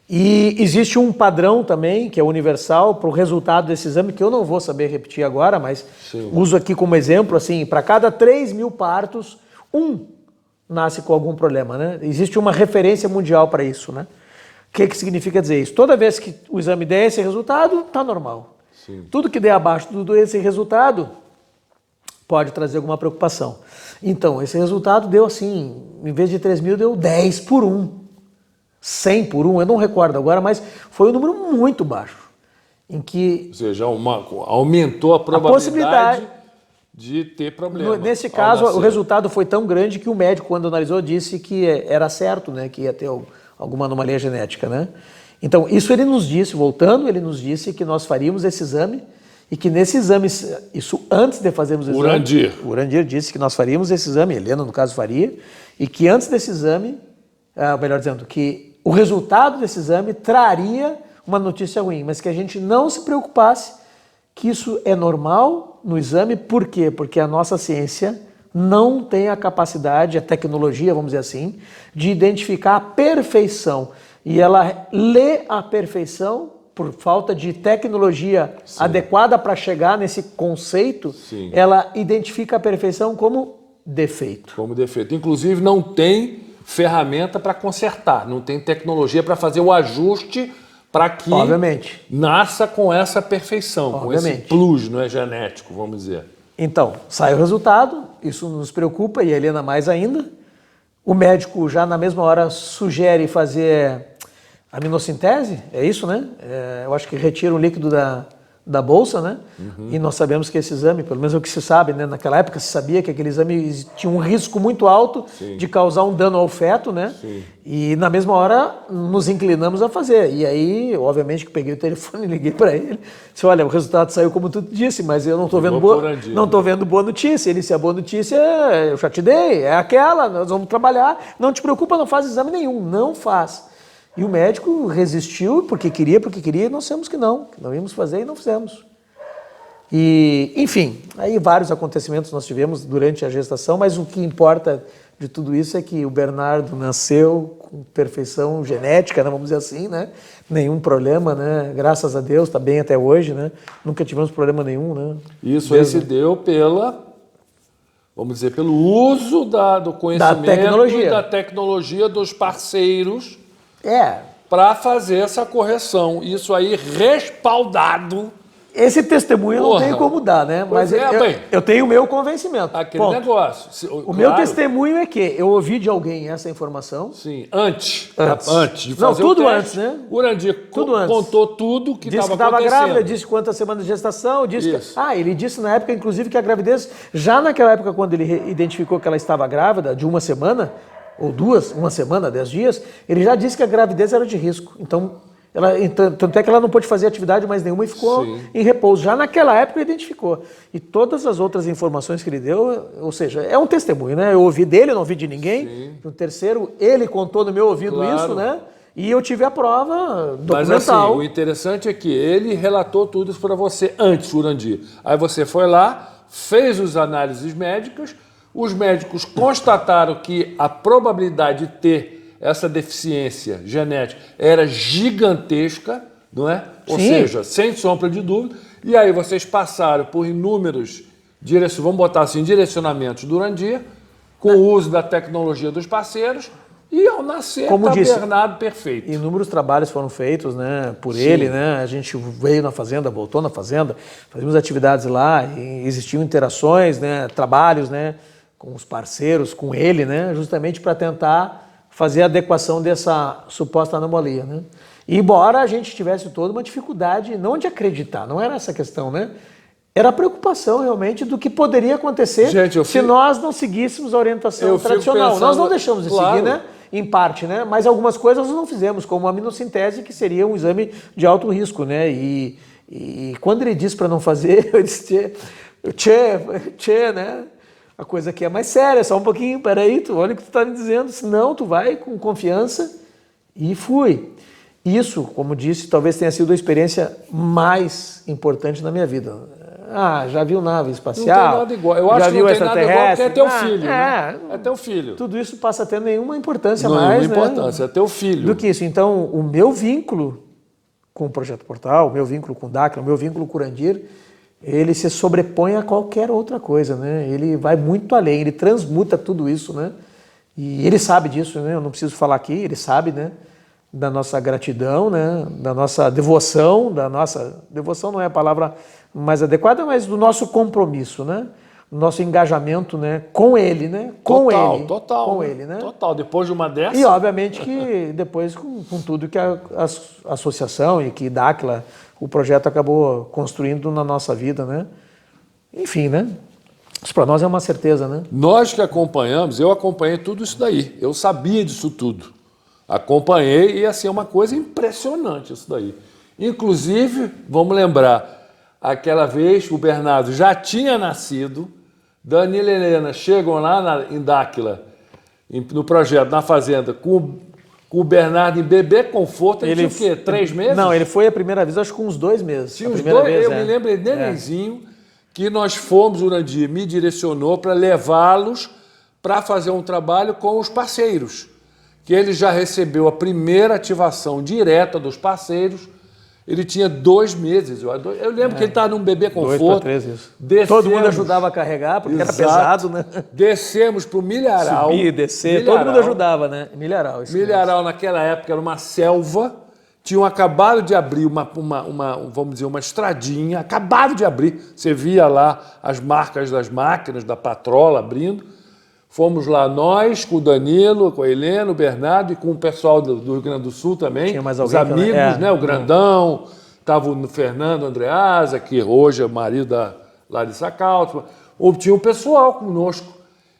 E existe um padrão também, que é universal, para o resultado desse exame, que eu não vou saber repetir agora, mas uso aqui como exemplo, assim, para cada 3.000 partos, nasce com algum problema, né? Existe uma referência mundial para isso, né? O que significa dizer isso? Toda vez que o exame der esse resultado, está normal. Sim. Tudo que der abaixo desse resultado pode trazer alguma preocupação. Então, esse resultado deu assim, em vez de 3.000, deu 10 por 1. 100 por 1, eu não recordo agora, mas foi um número muito baixo. Em que... Ou seja, aumentou a probabilidade de ter problema. Nesse caso, o resultado foi tão grande que o médico, quando analisou, disse que era certo, né, que ia ter alguma anomalia genética, né? Então, isso ele nos disse, voltando, ele nos disse que nós faríamos esse exame e que nesse exame, isso antes de fazermos o exame... O Urandir disse que nós faríamos esse exame, Helena, no caso, faria, e que antes desse exame, melhor dizendo, que o resultado desse exame traria uma notícia ruim, mas que a gente não se preocupasse, que isso é normal no exame. Por quê? Porque a nossa ciência não tem a capacidade, a tecnologia, vamos dizer assim, de identificar a perfeição. E ela lê a perfeição por falta de tecnologia adequada para chegar nesse conceito. Ela identifica a perfeição como defeito. Como defeito. Inclusive não tem ferramenta para consertar, não tem tecnologia para fazer o ajuste para que nasça com essa perfeição, com esse plus, não é, genético, vamos dizer. Então, sai o resultado, isso nos preocupa, e a Helena mais ainda. O médico já na mesma hora sugere fazer aminocintese, é isso, né? Eu acho que retira o líquido da bolsa, né? E nós sabemos que esse exame, pelo menos é o que se sabe, né? Naquela época se sabia que aquele exame tinha um risco muito alto de causar um dano ao feto, né? E na mesma hora nos inclinamos a fazer. E aí, obviamente, que peguei o telefone e liguei para ele. Disse, olha, o resultado saiu como tu disse, mas eu não estou vendo boa notícia. Ele disse, a boa notícia eu já te dei, é aquela, nós vamos trabalhar. Não te preocupa, não faz exame nenhum, não faz. E o médico resistiu porque queria, e nós dissemos que não íamos fazer e não fizemos. E, enfim, aí vários acontecimentos nós tivemos durante a gestação, mas o que importa de tudo isso é que o Bernardo nasceu com perfeição genética, né, vamos dizer assim, né? Nenhum problema, né? Graças a Deus, está bem até hoje, né? Nunca tivemos problema nenhum, né? Isso aí se deu vamos dizer, pelo uso do conhecimento da tecnologia dos parceiros para fazer essa correção. Isso aí respaldado. Esse testemunho não tem como dar, né? Mas eu tenho o meu convencimento. Aquele negócio. O meu testemunho é que eu ouvi de alguém essa informação. Sim, antes de fazer não, tudo o teste, antes, né? O Urandir contou tudo que estava acontecendo. Disse que estava grávida, disse quantas semanas de gestação, ele disse na época, inclusive, que a gravidez, já naquela época, quando ele identificou que ela estava grávida, de uma semana, ou 2, uma semana, 10 dias, ele já disse que a gravidez era de risco. Então, Tanto é que ela não pôde fazer atividade mais nenhuma e ficou em repouso. Já naquela época identificou. E todas as outras informações que ele deu, ou seja, é um testemunho, né? Eu ouvi dele, eu não ouvi de ninguém. No terceiro, ele contou no meu ouvido isso, né? E eu tive a prova documental. Mas assim, o interessante é que ele relatou tudo isso para você antes, Urandir. Aí você foi lá, fez as análises médicas, os médicos constataram que a probabilidade de ter essa deficiência genética era gigantesca, não é? Ou seja, sem sombra de dúvida. E aí vocês passaram por inúmeros vamos botar assim, direcionamentos do Urandir, com o uso da tecnologia dos parceiros, e ao nascer está Bernardo perfeito. Inúmeros trabalhos foram feitos, né, por ele, né? A gente veio na fazenda, voltou na fazenda, fazíamos atividades lá, e existiam interações, né, trabalhos, né, com os parceiros, com ele, né, justamente para tentar fazer a adequação dessa suposta anomalia, né? E embora a gente tivesse toda uma dificuldade, não de acreditar, não era essa a questão, né? Era a preocupação realmente do que poderia acontecer se nós não seguíssemos a orientação tradicional. Pensando, nós não deixamos de seguir, né? Em parte, né? Mas algumas coisas nós não fizemos, como a aminocintese, que seria um exame de alto risco, né? E quando ele disse para não fazer, eu disse, tchê, né? A coisa aqui é mais séria, só um pouquinho, peraí, olha o que tu está me dizendo, senão tu vai com confiança, e fui. Isso, como disse, talvez tenha sido a experiência mais importante na minha vida. Já viu nave espacial? Não tem nada igual. Eu acho que não tem nada igual porque é teu filho, né? É teu filho. Tudo isso passa a ter nenhuma importância mais, né? Nenhuma importância, é teu filho. Do que isso. Então, o meu vínculo com o Projeto Portal, o meu vínculo com o Dáquila, o meu vínculo com o Urandir, ele se sobrepõe a qualquer outra coisa, né? Ele vai muito além, ele transmuta tudo isso, né? E ele sabe disso, né? Eu não preciso falar aqui, ele sabe, né? Da nossa gratidão, né? Da nossa devoção, devoção não é a palavra mais adequada, mas do nosso compromisso, né? Do nosso engajamento, né? Com ele, né? Total. Ele, né? Total, depois de uma dessa. E obviamente que depois com tudo que a associação e que Dáquila, o projeto acabou construindo na nossa vida, né? Enfim, né? Isso para nós é uma certeza, né? Nós que acompanhamos, eu acompanhei tudo isso daí. Eu sabia disso tudo. Acompanhei e assim, é uma coisa impressionante isso daí. Inclusive, vamos lembrar, aquela vez o Bernardo já tinha nascido, Danilo e Helena chegam lá em Dáquila, no projeto, na fazenda, com o Bernardo em bebê conforto, ele tinha o quê? 3 meses? Não, ele foi a primeira vez, acho que com uns 2 meses. Tinha uns 2 meses, eu me lembro, ele nenenzinho, que nós fomos, o Urandir me direcionou para levá-los para fazer um trabalho com os parceiros, que ele já recebeu a primeira ativação direta dos parceiros. Ele tinha 2 meses. Eu lembro que ele estava num bebê conforto. 2 para 3, isso. Todo mundo ajudava a carregar, porque era pesado, né? Descemos para o Milharal. Subir, descer, todo mundo ajudava, né? Milharal. Milharal, naquela época, era uma selva. Tinham acabado de abrir vamos dizer, uma estradinha. Acabado de abrir. Você via lá as marcas das máquinas, da patrola abrindo. Fomos lá nós, com o Danilo, com a Helena, o Bernardo e com o pessoal do Rio Grande do Sul também. Tinha mais os alguém amigos, né? O Grandão, estava o Fernando Andreasa, que hoje é o marido da Larissa Kautzmann. Tinha um pessoal conosco.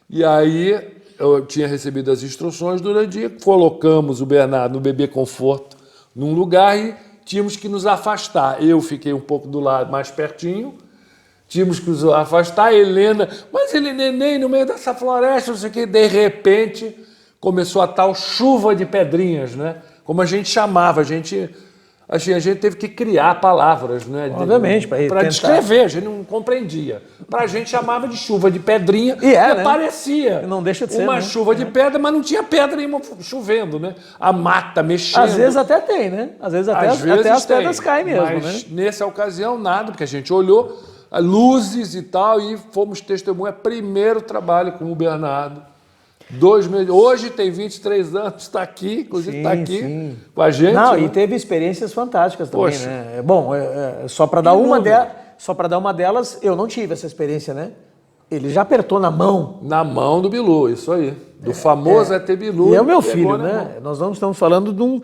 E aí eu tinha recebido as instruções durante o dia, colocamos o Bernardo no bebê conforto num lugar e tínhamos que nos afastar. Eu fiquei um pouco do lado mais pertinho. Tínhamos que nos afastar, a Helena, mas ele neném no meio dessa floresta, não sei o que, de repente começou a tal chuva de pedrinhas, né? Como a gente chamava, a gente teve que criar palavras, né? Obviamente, para descrever, a gente não compreendia. Para a gente chamava de chuva de pedrinha, que né? Parecia não deixa de ser, uma chuva de pedra, mas não tinha pedra nenhuma chovendo, né? A mata mexendo. Às vezes até tem, né? Às vezes até as pedras caem mesmo, mas né? Nessa ocasião nada, porque a gente olhou luzes e tal, e fomos testemunha, primeiro trabalho com o Bernardo. 2 meses. Hoje tem 23 anos, está aqui, inclusive está aqui com a gente. Não, né? E teve experiências fantásticas também, Poxa. Né? Bom, só para dar uma delas, eu não tive essa experiência, né? Ele já apertou na mão. Na mão do Bilu, isso aí. Do famoso ET Bilu. E é o meu filho, né? Nós não estamos falando de um...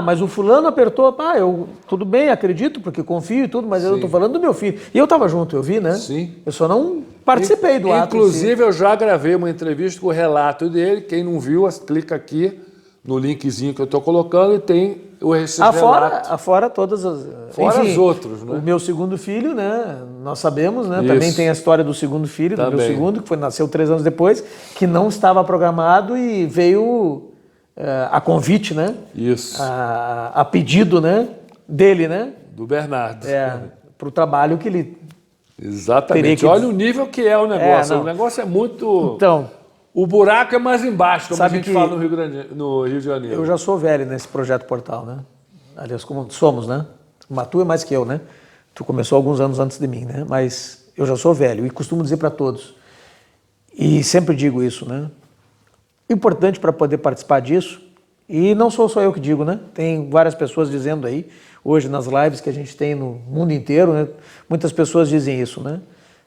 mas o fulano apertou. Eu tudo bem, acredito, porque confio e tudo, mas eu estou falando do meu filho. E eu estava junto, eu vi, né? Sim. Eu só não participei do ato. Inclusive, eu já gravei uma entrevista com o relato dele. Quem não viu, clica aqui no linkzinho que eu estou colocando, e tem esse relato. Afora todas as... Fora os outros, né? O meu segundo filho, né? Nós sabemos, né? Também tem a história do segundo filho, do meu segundo, que nasceu 3 anos depois, que não estava programado e veio a convite, né? Isso. A pedido, né? Dele, né? Do Bernardo. Para o trabalho que ele... Exatamente. Olha o nível que é o negócio. O negócio é muito... Então... O buraco é mais embaixo, como a gente fala no Rio de Janeiro. Eu já sou velho nesse projeto Portal, né? Aliás, como somos, né? Mas tu é mais que eu, né? Tu começou alguns anos antes de mim, né? Mas eu já sou velho e costumo dizer para todos. E sempre digo isso, né? Importante para poder participar disso, e não sou só eu que digo, né? Tem várias pessoas dizendo aí, hoje nas lives que a gente tem no mundo inteiro, né? Muitas pessoas dizem isso, né?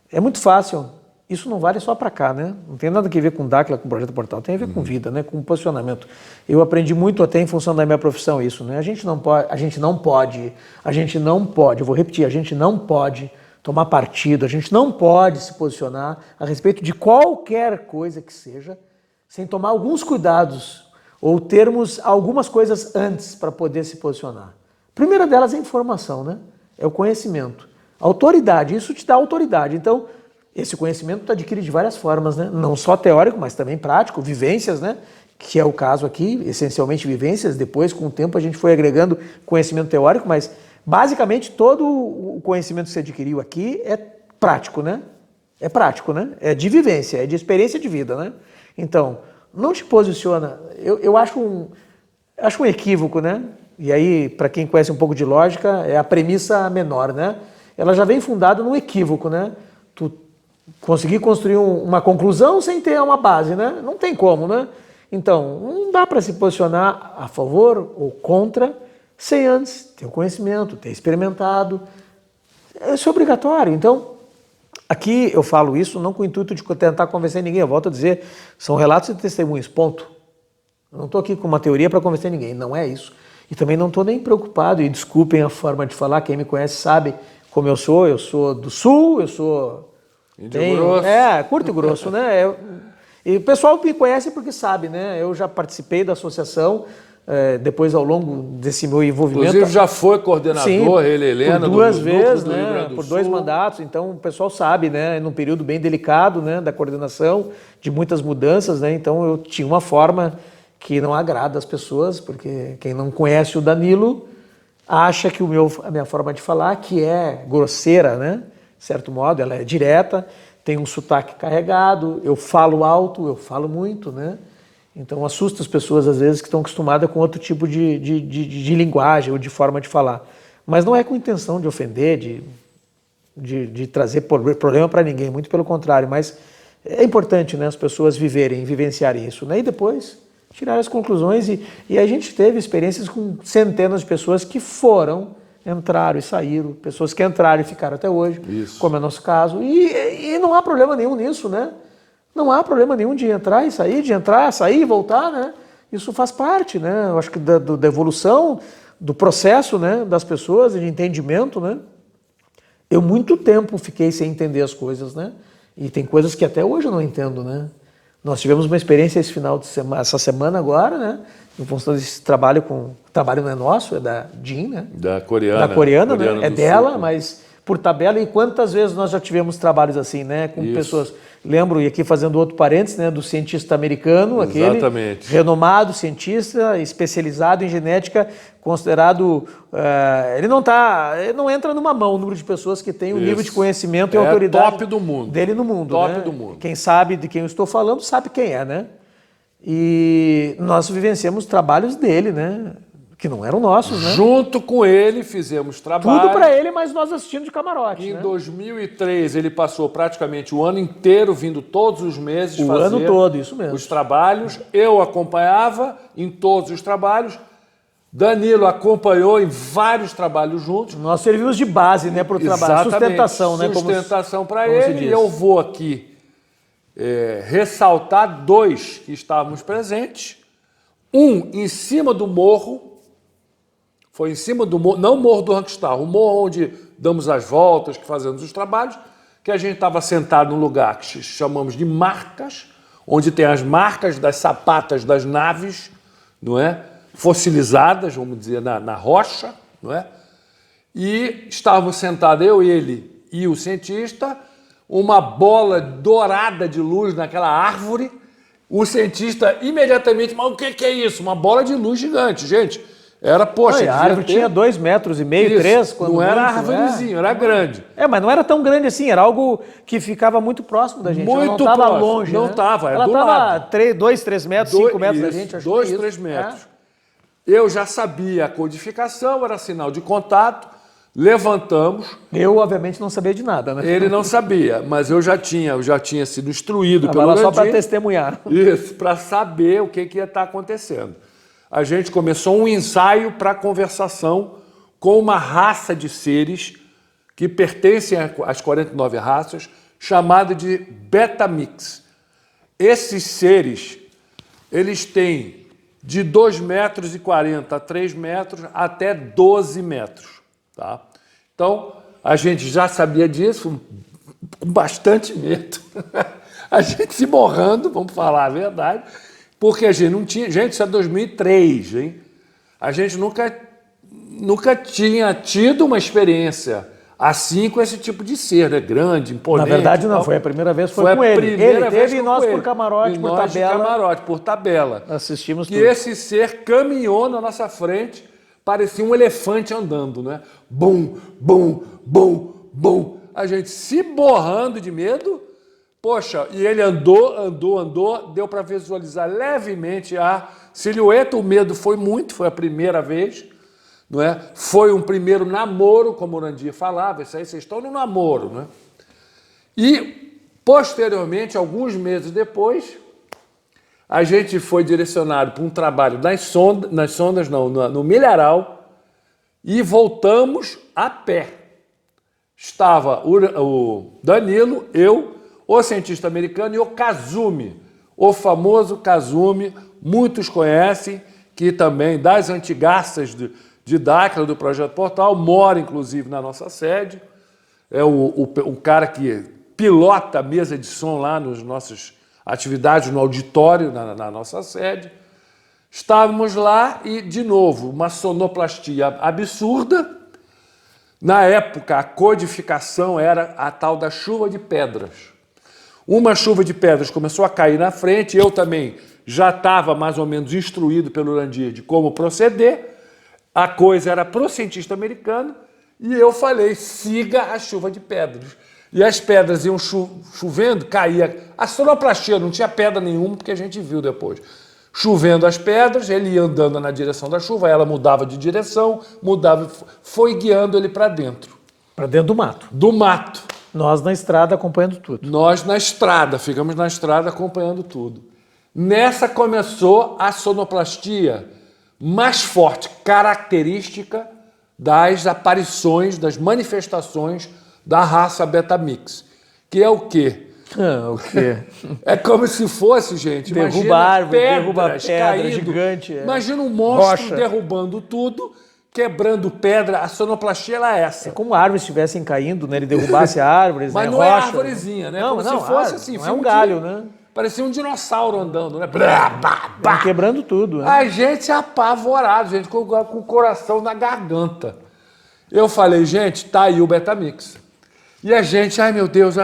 É muito fácil. Isso não vale só para cá, né? Não tem nada a ver com Dáquila, com o Projeto Portal, tem a ver com vida, né? Com posicionamento. Eu aprendi muito até em função da minha profissão isso, né? A gente não pode, eu vou repetir, a gente não pode tomar partido, a gente não pode se posicionar a respeito de qualquer coisa que seja, sem tomar alguns cuidados ou termos algumas coisas antes para poder se posicionar. A primeira delas é a informação, né? É o conhecimento. Autoridade, isso te dá autoridade. Então, esse conhecimento tu adquire de várias formas, né? Não só teórico, mas também prático, vivências, né? Que é o caso aqui, essencialmente vivências. Depois, com o tempo, a gente foi agregando conhecimento teórico, mas basicamente todo o conhecimento que você adquiriu aqui é prático, né? É prático, né? É de vivência, é de experiência de vida, né? Então, não te posiciona. Eu acho um equívoco, né? E aí, para quem conhece um pouco de lógica, é a premissa menor, né? Ela já vem fundada num equívoco, né? Tu conseguir construir uma conclusão sem ter uma base, né? Não tem como, né? Então, não dá para se posicionar a favor ou contra sem antes ter o conhecimento, ter experimentado. Isso é obrigatório. Então, aqui eu falo isso não com o intuito de tentar convencer ninguém. Eu volto a dizer, são relatos e testemunhos, ponto. Eu não estou aqui com uma teoria para convencer ninguém, não é isso. E também não estou nem preocupado, e desculpem a forma de falar, quem me conhece sabe como eu sou do Sul, eu sou... Grosso. Curto e grosso, né? E o pessoal me conhece porque sabe, né? Eu já participei da associação, depois ao longo desse meu envolvimento. Inclusive já foi coordenador, ele e Helena, por 2 vezes, né? Por 2 mandatos, então o pessoal sabe, né? Num período bem delicado, né? Da coordenação, de muitas mudanças, né? Então eu tinha uma forma que não agrada as pessoas, porque quem não conhece o Danilo acha que a minha forma de falar, que é grosseira, né? De certo modo, ela é direta, tem um sotaque carregado, eu falo alto, eu falo muito, né? Então assusta as pessoas às vezes que estão acostumadas com outro tipo de linguagem ou de forma de falar. Mas não é com intenção de ofender, de trazer problema para ninguém, muito pelo contrário, mas é importante, né, as pessoas vivenciarem isso, né? E depois tirar as conclusões e a gente teve experiências com centenas de pessoas que entraram e saíram, pessoas que entraram e ficaram até hoje, como é o nosso caso, e não há problema nenhum nisso, né? Não há problema nenhum de entrar e sair, sair e voltar, né? Isso faz parte, né? Eu acho que da evolução, do processo, né, das pessoas, de entendimento, né? Eu muito tempo fiquei sem entender as coisas, né? E tem coisas que até hoje eu não entendo, né? Nós tivemos uma experiência essa semana agora, né? Em função desse trabalho o trabalho não é nosso, é da Jean, né? Da coreana. Da coreana, né? É dela, Sul, mas por tabela. E quantas vezes nós já tivemos trabalhos assim, né? Com pessoas... Lembro, e aqui fazendo outro parênteses, né? Do cientista americano, aquele renomado cientista, especializado em genética, considerado... ele não entra numa mão o número de pessoas que tem o nível de conhecimento e autoridade top do mundo. Dele no mundo. Top, né? do mundo. Quem sabe de quem eu estou falando sabe quem é, né? E nós vivenciamos trabalhos dele, né? Que não eram nossos, né? Junto com ele fizemos trabalho. Tudo para ele, mas nós assistindo de camarote. Em 2003 ele passou praticamente o ano inteiro vindo todos os meses fazer ano todo, isso mesmo. Os trabalhos. Eu acompanhava em todos os trabalhos. Danilo acompanhou em vários trabalhos juntos. Nós servimos de base, né, para o trabalho. Sustentação, né? Sustentação para ele. E eu vou aqui ressaltar 2 que estávamos presentes. Um em cima do morro. Foi em cima do morro, não o morro do Rockstar, o morro onde damos as voltas, que fazemos os trabalhos, que a gente estava sentado num lugar que chamamos de marcas, onde tem as marcas das sapatas das naves não é? Fossilizadas, vamos dizer, na rocha, não é? E estávamos sentados, eu, ele e o cientista, uma bola dourada de luz naquela árvore. O cientista imediatamente, mas o que é isso? Uma bola de luz gigante, gente. Era, poxa, a árvore tinha 2,5 metros, 3, quando não era árvorezinho, era grande. Mas não era tão grande assim, era algo que ficava muito próximo da gente. Muito não estava próximo, longe. Não estava, era do lado. Ela estava 2, 3 metros, 5 metros da gente. 2, 3 metros. Eu já sabia a codificação, era sinal de contato, levantamos. Eu, obviamente, não sabia de nada, né? Ele não sabia, mas eu já tinha sido instruído pelo Urandir. Só para testemunhar. Isso, para saber o que ia estar acontecendo. A gente começou um ensaio para conversação com uma raça de seres que pertencem às 49 raças, chamada de Betamix. Esses seres, eles têm de 2,40 metros a 3 metros até 12 metros. Tá? Então, a gente já sabia disso, com bastante medo. A gente se borrando, vamos falar a verdade, porque a gente não tinha... Gente, isso é 2003, hein? A gente nunca tinha tido uma experiência assim com esse tipo de ser, né? Grande, imponente. Na verdade, não. Foi a primeira vez, foi com ele. Ele teve e nós por camarote, por tabela. Camarote, por tabela. Assistimos tudo. E esse ser caminhou na nossa frente, parecia um elefante andando, né? Bum, bum, bum, bum. A gente se borrando de medo. Poxa, e ele andou, deu para visualizar levemente a silhueta. O medo foi a primeira vez, não é? Foi um primeiro namoro, como o Urandir falava, isso aí vocês estão no namoro, né? E, posteriormente, alguns meses depois, a gente foi direcionado para um trabalho no Milharal, e voltamos a pé. Estava o Danilo, eu, o cientista americano e o Kazumi, o famoso Kazumi, muitos conhecem, que também das antigaças de Dáquila, do Projeto Portal, mora inclusive na nossa sede, é o cara que pilota a mesa de som lá nas nossas atividades no auditório, na nossa sede. Estávamos lá e, de novo, uma sonoplastia absurda. Na época, a codificação era a tal da chuva de pedras. Uma chuva de pedras começou a cair na frente, eu também já estava mais ou menos instruído pelo Urandir de como proceder. A coisa era para o cientista americano e eu falei, siga a chuva de pedras. E as pedras iam chovendo, caía. A sonoplastia não tinha pedra nenhuma, porque a gente viu depois. Chovendo as pedras, ele ia andando na direção da chuva, ela mudava de direção, foi guiando ele para dentro. Para dentro do mato. Do mato. Nós na estrada acompanhando tudo. Nós na estrada, ficamos na estrada acompanhando tudo. Nessa começou a sonoplastia mais forte, característica das aparições, das manifestações da raça Betamix. Que é o quê? O quê? É como se fosse, gente, derruba árvore, derruba pedra caindo, gigante. Imagina um monstro derrubando tudo, quebrando pedra. A sonoplastia ela é essa. É como árvores estivessem caindo, né? Ele derrubasse árvores, mas né? não rocha, é árvorezinha, né? Não, como se fosse assim. Não é um galho, né? Parecia um dinossauro andando, né? Quebrando tudo. Né? A gente apavorado, gente, com o coração na garganta. Eu falei, gente, tá aí o Betamix. E a gente, ai meu Deus.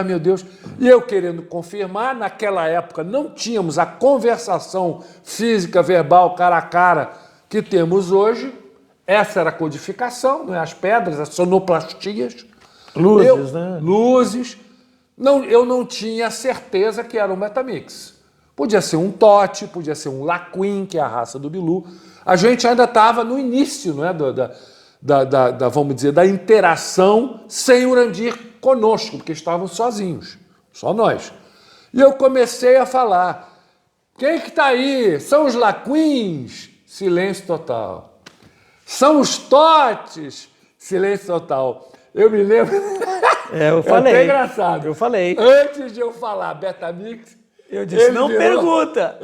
E eu querendo confirmar, naquela época não tínhamos a conversação física, verbal, cara a cara que temos hoje. Essa era a codificação, né? As pedras, as sonoplastias. Luzes, né? Luzes. Não, eu não tinha certeza que era um Betamix. Podia ser um Tote, podia ser um Laquin, que é a raça do Bilu. A gente ainda estava no início, né, vamos dizer, da interação sem Urandir conosco, porque estavam sozinhos, só nós. E eu comecei a falar, quem que está aí? São os Laquins? Silêncio total. São os Totes? Silêncio total. Eu me lembro... eu falei. É até engraçado. Eu falei. Antes de eu falar Betamix, eu disse, não pergunta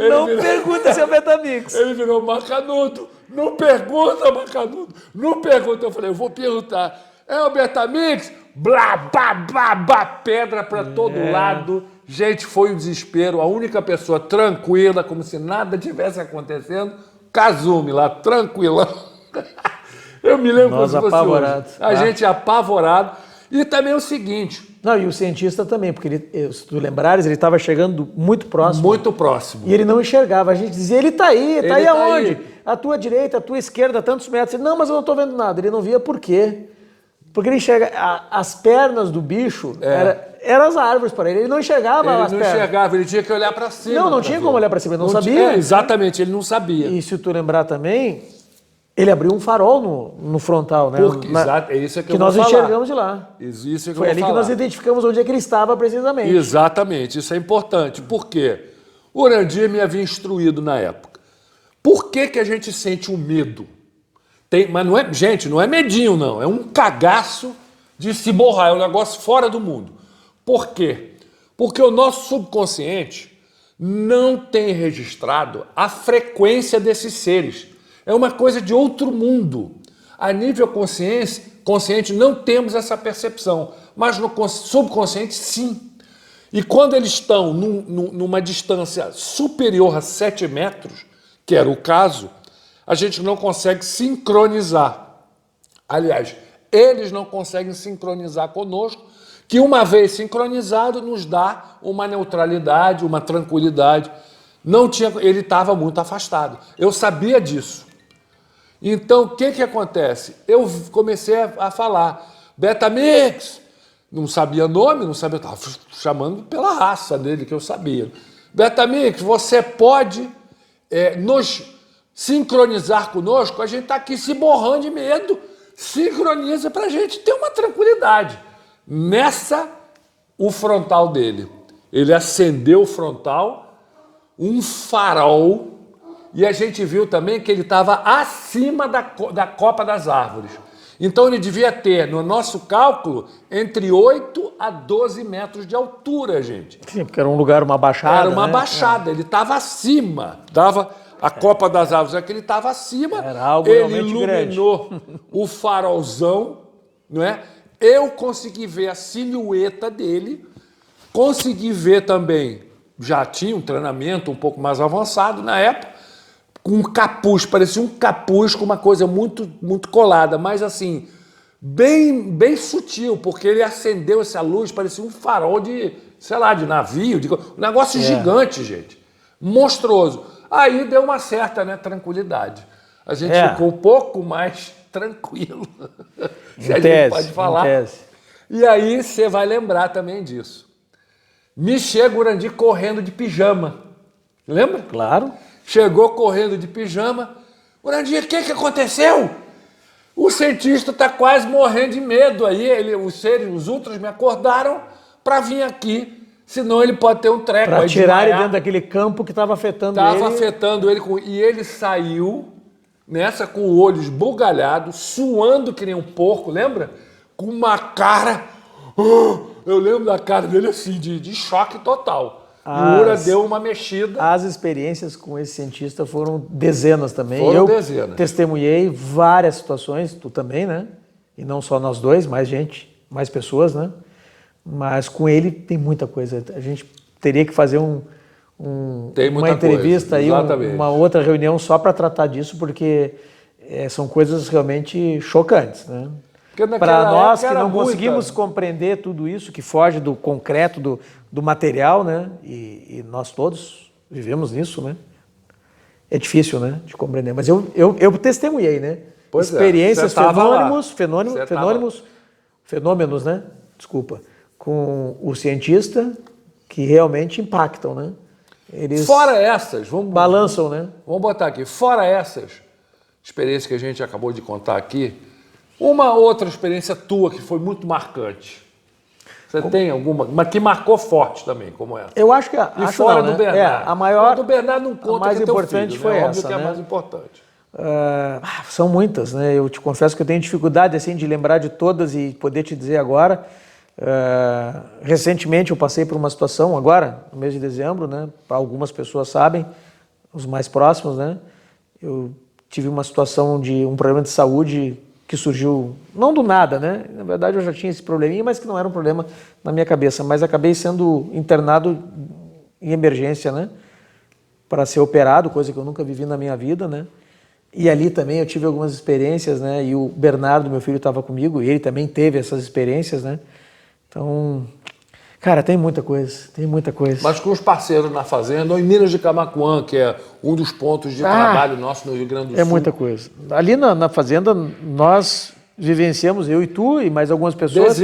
se é Betamix. Ele virou Macanudo. Não pergunta, Macanudo. Não pergunta. Eu falei, eu vou perguntar. É o Betamix? Blá, blá, blá, blá, pedra para todo lado. Gente, foi um desespero. A única pessoa tranquila, como se nada tivesse acontecendo, casume lá, tranquilão. Eu me lembro Nós apavorados. A gente apavorado. E também o seguinte... Não, e o cientista também, porque ele, se tu lembrares, ele estava chegando muito próximo. Muito próximo. E ele não enxergava. A gente dizia, ele está aí, tá aí aonde? À tua direita, à tua esquerda, tantos metros. Ele, não, mas eu não estou vendo nada. Ele não via por quê? Porque ele enxerga... As pernas do bicho eram as árvores para ele. Ele não enxergava as pernas. Ele não enxergava, ele tinha que olhar para cima. Não tinha como olhar para cima, ele não sabia. Exatamente, ele não sabia. E se tu lembrar também, ele abriu um farol no frontal, né? Exato, é isso que eu vou falar. nós enxergamos de lá. Isso que Foi ali que nós identificamos onde é que ele estava precisamente. Exatamente, isso é importante. Por quê? O Urandir me havia instruído na época. Por que a gente sente um medo? Mas não é, gente, não é medinho, não. É um cagaço de se borrar. É um negócio fora do mundo. Por quê? Porque o nosso subconsciente não tem registrado a frequência desses seres. É uma coisa de outro mundo. A nível consciente não temos essa percepção, mas no subconsciente sim. E quando eles estão numa distância superior a 7 metros, que era o caso, a gente não consegue sincronizar. Aliás, eles não conseguem sincronizar conosco, que uma vez sincronizado nos dá uma neutralidade, uma tranquilidade. Ele estava muito afastado. Eu sabia disso. Então, o que acontece? Eu comecei a falar, Betamix, não sabia nome, não sabia, estava chamando pela raça dele, que eu sabia. Betamix, você pode nos sincronizar conosco? A gente está aqui se borrando de medo, sincroniza para a gente ter uma tranquilidade. O frontal dele, ele acendeu o frontal, um farol, e a gente viu também que ele estava acima da copa das árvores. Então ele devia ter, no nosso cálculo, entre 8 a 12 metros de altura, gente. Sim, porque era um lugar, uma baixada. Era uma baixada, ele estava acima. A copa das árvores é que ele estava acima. Era algo ele realmente iluminou grande. O farolzão, não é? Eu consegui ver a silhueta dele, consegui ver também, já tinha um treinamento um pouco mais avançado na época, com um capuz, parecia um capuz com uma coisa muito, muito colada, mas assim, bem, bem sutil, porque ele acendeu essa luz, parecia um farol de, sei lá, de navio, um negócio gigante, gente, monstruoso. Aí deu uma certa, tranquilidade. A gente ficou um pouco mais tranquilo, se a gente pode falar. E aí você vai lembrar também disso. Me chega o Urandir correndo de pijama. Lembra? Claro. Chegou correndo de pijama. Urandir, o que aconteceu? O cientista está quase morrendo de medo. Aí os ultras me acordaram para vir aqui, senão ele pode ter um treco. Para tirar ele dentro daquele campo que estava afetando ele. Estava afetando ele. E ele saiu com o olho esbugalhado, suando que nem um porco, lembra? Com uma cara... Eu lembro da cara dele assim, de choque total. E o Ura deu uma mexida. As experiências com esse cientista foram dezenas também. Dezenas. Testemunhei várias situações, tu também, né? E não só nós dois, mais gente, mais pessoas, né? Mas com ele tem muita coisa. A gente teria que fazer uma entrevista e uma outra reunião só para tratar disso, porque são coisas realmente chocantes, né? Para nós que não conseguimos compreender tudo isso, que foge do concreto, do material, né? E nós todos vivemos nisso, né? É difícil, né? De compreender. Mas eu testemunhei, né? Experiências, fenômenos, né? Desculpa. Com o cientista que realmente impactam, né? Eles fora essas, balançam, né? Vamos botar aqui. Fora essas experiências que a gente acabou de contar aqui, uma outra experiência tua que foi muito marcante. Você tem alguma, mas que marcou forte também, como essa? Eu acho que fora do Bernardo. A maior, do Bernardo não conta, a mais importante filho, foi né? essa, Óbvio que né? é a mais importante. São muitas, né? Eu te confesso que eu tenho dificuldade assim de lembrar de todas e poder te dizer agora. Recentemente eu passei por uma situação agora, no mês de dezembro, né? Algumas pessoas sabem, os mais próximos, né? Eu tive uma situação de um problema de saúde que surgiu, não do nada, né? Na verdade eu já tinha esse probleminha, mas que não era um problema na minha cabeça, mas acabei sendo internado em emergência, né? Para ser operado, coisa que eu nunca vivi na minha vida, né? E ali também eu tive algumas experiências, né? E o Bernardo, meu filho, estava comigo, e ele também teve essas experiências, né? Então, cara, tem muita coisa, tem muita coisa. Mas com os parceiros na fazenda, ou em Minas de Camaquã, que é um dos pontos de trabalho nosso no Rio Grande do Sul. É muita coisa. Ali na fazenda, nós vivenciamos, eu e tu, e mais algumas pessoas.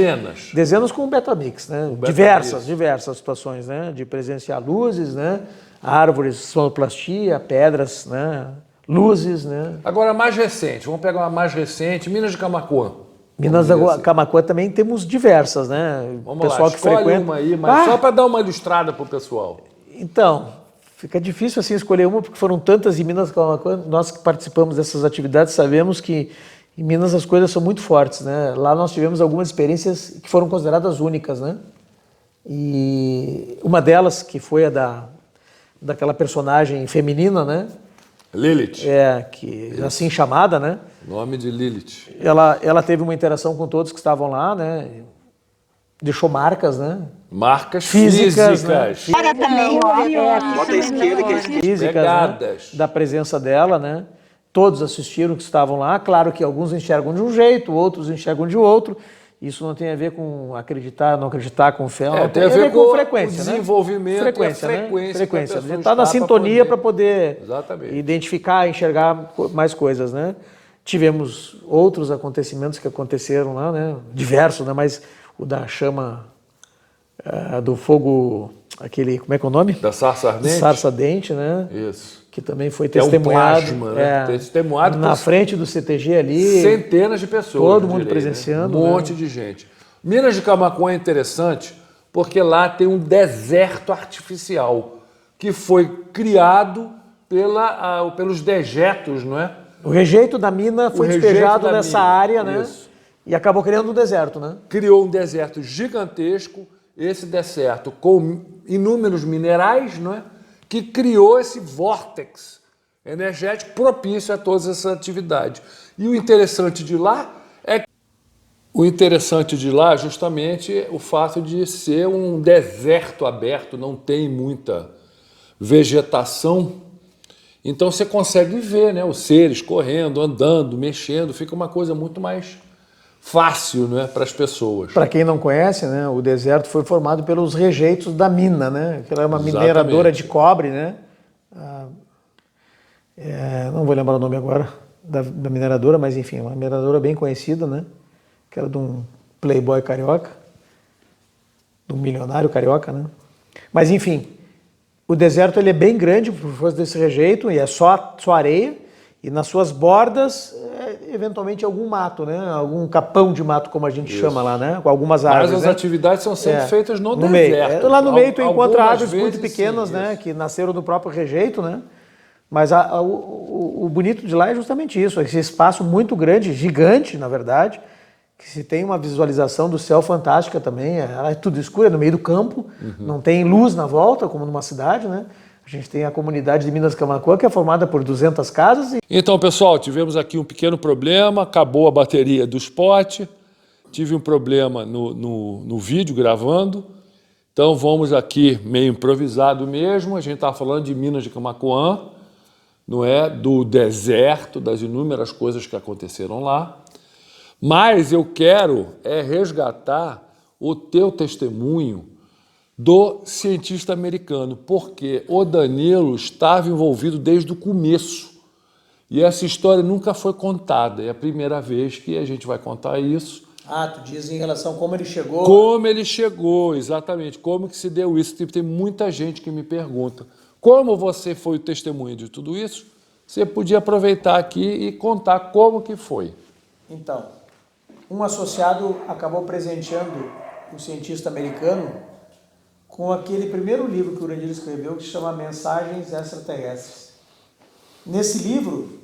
Dezenas com o Betamix, né? Diversas situações, né? De presenciar luzes, né? Árvores, sonoplastia, pedras, né? Luzes, né? Agora, mais recente, vamos pegar uma mais recente, Minas de Camaquã. Minas de Camaquã também temos diversas, né? Vamos pessoal lá, que frequenta uma aí, mas só para dar uma ilustrada para o pessoal. Então, fica difícil assim escolher uma, porque foram tantas em Minas de Camaquã. Nós que participamos dessas atividades sabemos que em Minas as coisas são muito fortes, né? Lá nós tivemos algumas experiências que foram consideradas únicas, né? E uma delas, que foi a daquela personagem feminina, né? Lilith. Que assim chamada, né? Nome de Lilith. Ela teve uma interação com todos que estavam lá, né? Deixou marcas, né? Marcas físicas. Né? Físicas, né? Da presença dela, né? Todos assistiram que estavam lá. Claro que alguns enxergam de um jeito, outros enxergam de outro. Isso não tem a ver com acreditar, não acreditar, com fé. Tem a ver com frequência, o desenvolvimento, né? Frequência. Né? Está na sintonia para poder identificar, enxergar mais coisas, né? Tivemos outros acontecimentos que aconteceram lá, né? Diversos, né? Mas o da chama do fogo, aquele, como é que é o nome? Da sarça ardente. Sarça ardente, né? Isso. Que também foi testemunhado, plasma, né? Testemunhado na frente do CTG ali. Centenas de pessoas. Todo mundo presenciando. Né? Um monte de gente. Minas de Camaquã é interessante porque lá tem um deserto artificial que foi criado pelos dejetos, não é? O rejeito da mina foi despejado nessa área, né? Isso. E acabou criando um deserto, né? Criou um deserto gigantesco, esse deserto com inúmeros minerais, não é? Que criou esse vórtex energético propício a todas essas atividades. E o interessante de lá justamente é o fato de ser um deserto aberto, não tem muita vegetação. Então você consegue ver, né, os seres correndo, andando, mexendo, fica uma coisa muito mais fácil, né, para as pessoas. Para quem não conhece, né, o deserto foi formado pelos rejeitos da mina, né? Que era uma mineradora de cobre, né? Não vou lembrar o nome agora da mineradora, mas enfim, uma mineradora bem conhecida, né? Que era de um playboy carioca, de um milionário carioca, né? Mas enfim, o deserto ele é bem grande por força desse rejeito e é só areia. E nas suas bordas, eventualmente algum mato, né? Algum capão de mato, como a gente chama lá, né? Com algumas árvores. Mas as atividades são sempre feitas no deserto. Meio. Lá no meio tu encontra árvores muito pequenas, né? Que nasceram do próprio rejeito, né? Mas o bonito de lá é justamente isso, esse espaço muito grande, gigante, na verdade, que se tem uma visualização do céu fantástica também. É tudo escuro, é no meio do campo, não tem luz na volta, como numa cidade, né? A gente tem a comunidade de Minas de Camaquã, que é formada por 200 casas. Então, pessoal, tivemos aqui um pequeno problema, acabou a bateria do spot, tive um problema no vídeo gravando, então vamos aqui meio improvisado mesmo, a gente está falando de Minas de Camaquã, não é? Do deserto, das inúmeras coisas que aconteceram lá, mas eu quero resgatar o teu testemunho do cientista americano, porque o Danilo estava envolvido desde o começo e essa história nunca foi contada, é a primeira vez que a gente vai contar isso. Tu diz em relação a como ele chegou? Como ele chegou, exatamente, como que se deu isso. Tem muita gente que me pergunta, como você foi o testemunho de tudo isso? Você podia aproveitar aqui e contar como que foi. Então, um associado acabou presenteando o cientista americano com aquele primeiro livro que o Urandir escreveu, que se chama Mensagens Extraterrestres. Nesse livro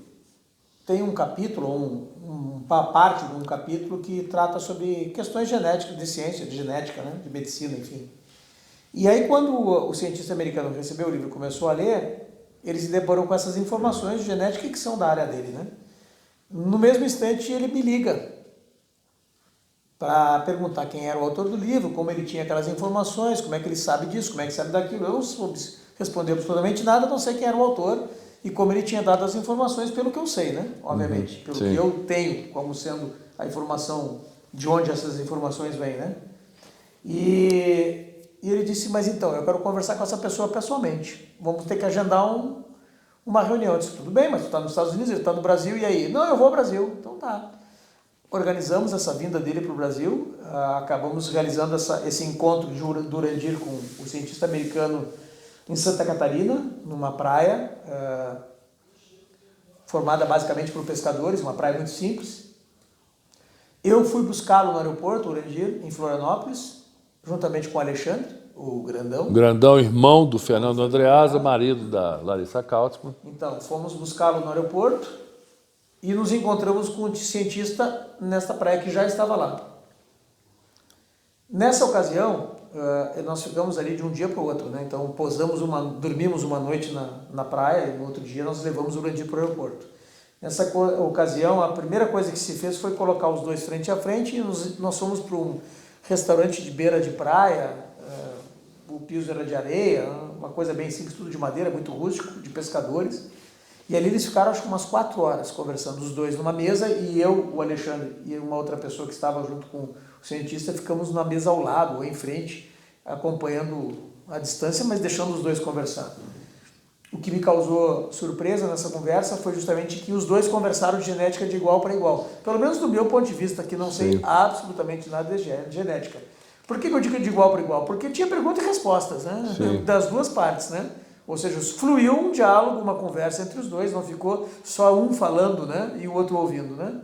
tem um capítulo, uma parte de um capítulo que trata sobre questões genéticas, de ciência, de genética, né? De medicina, enfim. E aí quando o cientista americano recebeu o livro e começou a ler, ele se deparou com essas informações de genética que são da área dele, né? No mesmo instante ele me liga para perguntar quem era o autor do livro, como ele tinha aquelas informações, como é que ele sabe disso, como é que sabe daquilo. Eu não soube responder absolutamente nada, não sei quem era o autor. e como ele tinha dado as informações pelo que eu sei, né? Obviamente, pelo que eu tenho como sendo a informação, de onde essas informações vêm, né? E ele disse, mas então, eu quero conversar com essa pessoa pessoalmente, vamos ter que agendar uma reunião. Eu disse, tudo bem, mas tu está nos Estados Unidos, ele está no Brasil, e aí? Não, eu vou ao Brasil. Então tá. Organizamos essa vinda dele para o Brasil, acabamos realizando esse encontro do Urandir com o cientista americano em Santa Catarina, numa praia formada basicamente por pescadores, uma praia muito simples. Eu fui buscá-lo no aeroporto, Urandir, em Florianópolis, juntamente com o Alexandre, o Grandão. Grandão, irmão do Fernando Andreasa, marido da Larissa Kautzmann. Então, fomos buscá-lo no aeroporto e nos encontramos com o cientista nesta praia que já estava lá. Nessa ocasião, nós ficamos ali de um dia para o outro, né? Então, dormimos uma noite na praia e no outro dia nós levamos o Urandir para o aeroporto. Nessa ocasião, a primeira coisa que se fez foi colocar os dois frente a frente e nós fomos para um restaurante de beira de praia, o piso era de areia, uma coisa bem simples, tudo de madeira, muito rústico, de pescadores. E ali eles ficaram, acho que umas 4 horas conversando, os dois numa mesa, e eu, o Alexandre e uma outra pessoa que estava junto com o cientista, ficamos na mesa ao lado, ou em frente, acompanhando a distância, mas deixando os dois conversar. O que me causou surpresa nessa conversa foi justamente que os dois conversaram de genética de igual para igual. Pelo menos do meu ponto de vista, que não sei absolutamente nada de genética. Por que eu digo de igual para igual? Porque tinha perguntas e respostas, né? Das duas partes, né? Ou seja, fluiu um diálogo, uma conversa entre os dois, não ficou só um falando, né? E o outro ouvindo, né?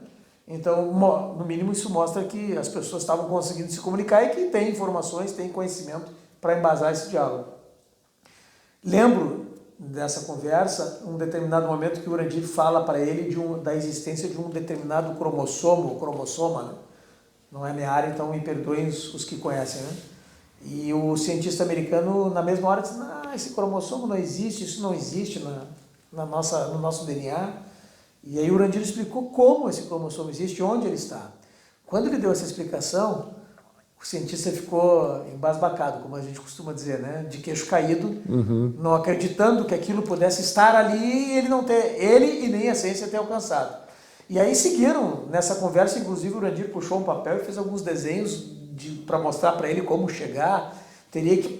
Então, no mínimo, isso mostra que as pessoas estavam conseguindo se comunicar e que tem informações, tem conhecimento para embasar esse diálogo. Lembro dessa conversa, um determinado momento que o Urandir fala para ele da existência de um determinado cromossoma, né? Não é minha área, então me perdoem os que conhecem, né? E o cientista americano, na mesma hora, disse, não, esse cromossomo não existe, isso não existe no nosso DNA. E aí o Urandir explicou como esse cromossomo existe e onde ele está. Quando ele deu essa explicação, o cientista ficou embasbacado, como a gente costuma dizer, né? De queixo caído, não acreditando que aquilo pudesse estar ali e ele e nem a ciência ter alcançado. E aí seguiram nessa conversa, inclusive o Urandir puxou um papel e fez alguns desenhos para mostrar para ele como chegar, teria que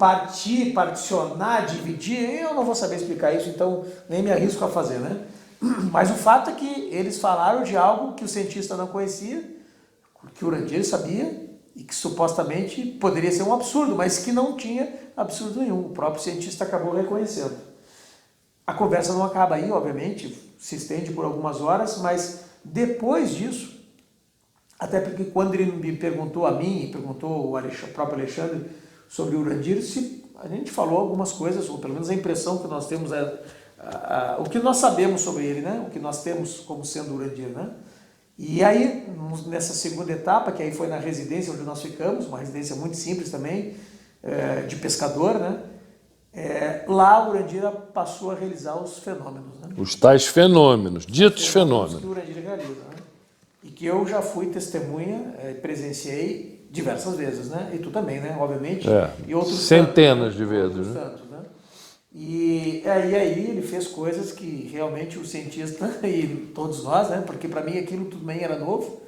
particionar, dividir, eu não vou saber explicar isso, então nem me arrisco a fazer, né? Mas o fato é que eles falaram de algo que o cientista não conhecia, que o Urandir sabia, e que supostamente poderia ser um absurdo, mas que não tinha absurdo nenhum, o próprio cientista acabou reconhecendo. A conversa não acaba aí, obviamente, se estende por algumas horas, mas depois disso, até porque quando ele me perguntou a mim, e perguntou o próprio Alexandre sobre o Urandir, a gente falou algumas coisas, ou pelo menos a impressão que nós temos, o que nós sabemos sobre ele, né? O que nós temos como sendo o Urandir, né? E aí, nessa segunda etapa, que aí foi na residência onde nós ficamos, uma residência muito simples também, de pescador, né? Lá o Urandir passou a realizar os fenômenos, né? Os tais fenômenos, ditos fenômenos. Que o Urandir realiza, né? E que eu já fui testemunha, presenciei diversas vezes, né? E tu também, né? Obviamente. E outros centenas de vezes, né? Tantos, né? E aí ele fez coisas que realmente o cientista e todos nós, né? Porque para mim aquilo tudo bem era novo.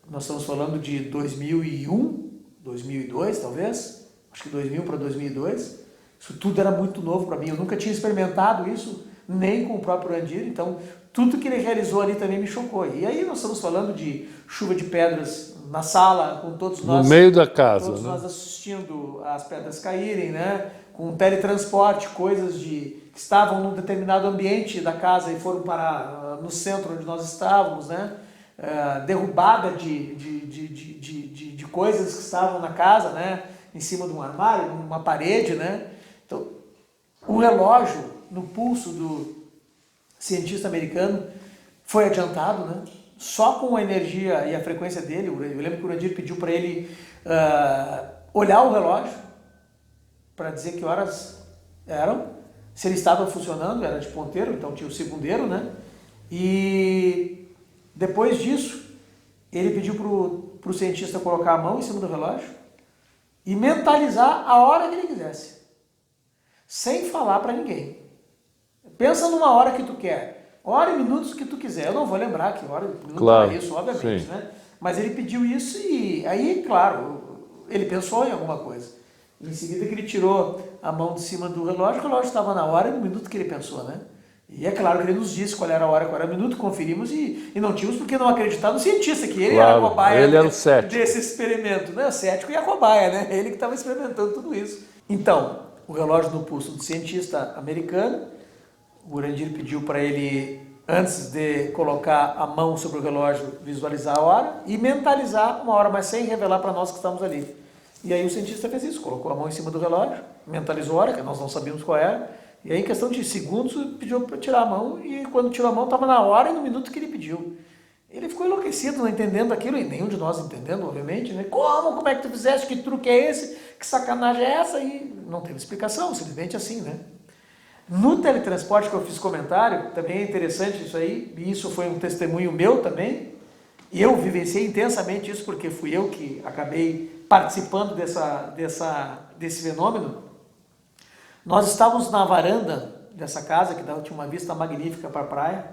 Nós estamos falando de 2001, 2002 talvez, acho que 2000 para 2002. Isso tudo era muito novo para mim. Eu nunca tinha experimentado isso, nem com o próprio Urandir. Então, tudo que ele realizou ali também me chocou. E aí nós estamos falando de chuva de pedras na sala, com todos nós... No meio da casa, todos nós assistindo as pedras caírem, né? Com teletransporte, coisas que estavam num determinado ambiente da casa e foram parar no centro onde nós estávamos, né? Derrubada de coisas que estavam na casa, né? Em cima de um armário, numa parede, né? Então, o relógio no pulso do cientista americano foi adiantado, né? Só com a energia e a frequência dele. Eu lembro que o Urandir pediu para ele olhar o relógio para dizer que horas eram, se ele estava funcionando, era de ponteiro, então tinha o segundeiro, né? E depois disso, ele pediu para o cientista colocar a mão em cima do relógio e mentalizar a hora que ele quisesse, sem falar para ninguém. Pensa numa hora que tu quer. Hora e minutos que tu quiser. Eu não vou lembrar que hora e minuto claro, era isso, obviamente, sim. né? Mas ele pediu isso e aí, claro, ele pensou em alguma coisa. Em seguida que ele tirou a mão de cima do relógio, o relógio estava na hora e no minuto que ele pensou, né? E é claro que ele nos disse qual era a hora, qual era o minuto, conferimos e não tínhamos porque não acreditar no cientista, que ele era a cobaia ele era o cético desse experimento, né? O cético e a cobaia, né? Ele que estava experimentando tudo isso. Então, o relógio no pulso do cientista americano, o Urandir pediu para ele, antes de colocar a mão sobre o relógio, visualizar a hora e mentalizar uma hora, mas sem revelar para nós que estamos ali. E aí o cientista fez isso, colocou a mão em cima do relógio, mentalizou a hora, que nós não sabíamos qual era, e aí, em questão de segundos, pediu para tirar a mão, e quando tirou a mão, estava na hora e no minuto que ele pediu. Ele ficou enlouquecido, não entendendo aquilo, e nenhum de nós entendendo, obviamente, né? Como é que tu fizeste? Que truque é esse? Que sacanagem é essa? E não teve explicação, simplesmente assim, né? No teletransporte que eu fiz comentário, também é interessante isso aí, e isso foi um testemunho meu também, e eu vivenciei intensamente isso, porque fui eu que acabei participando desse fenômeno. Nós estávamos na varanda dessa casa, que tinha uma vista magnífica para a praia,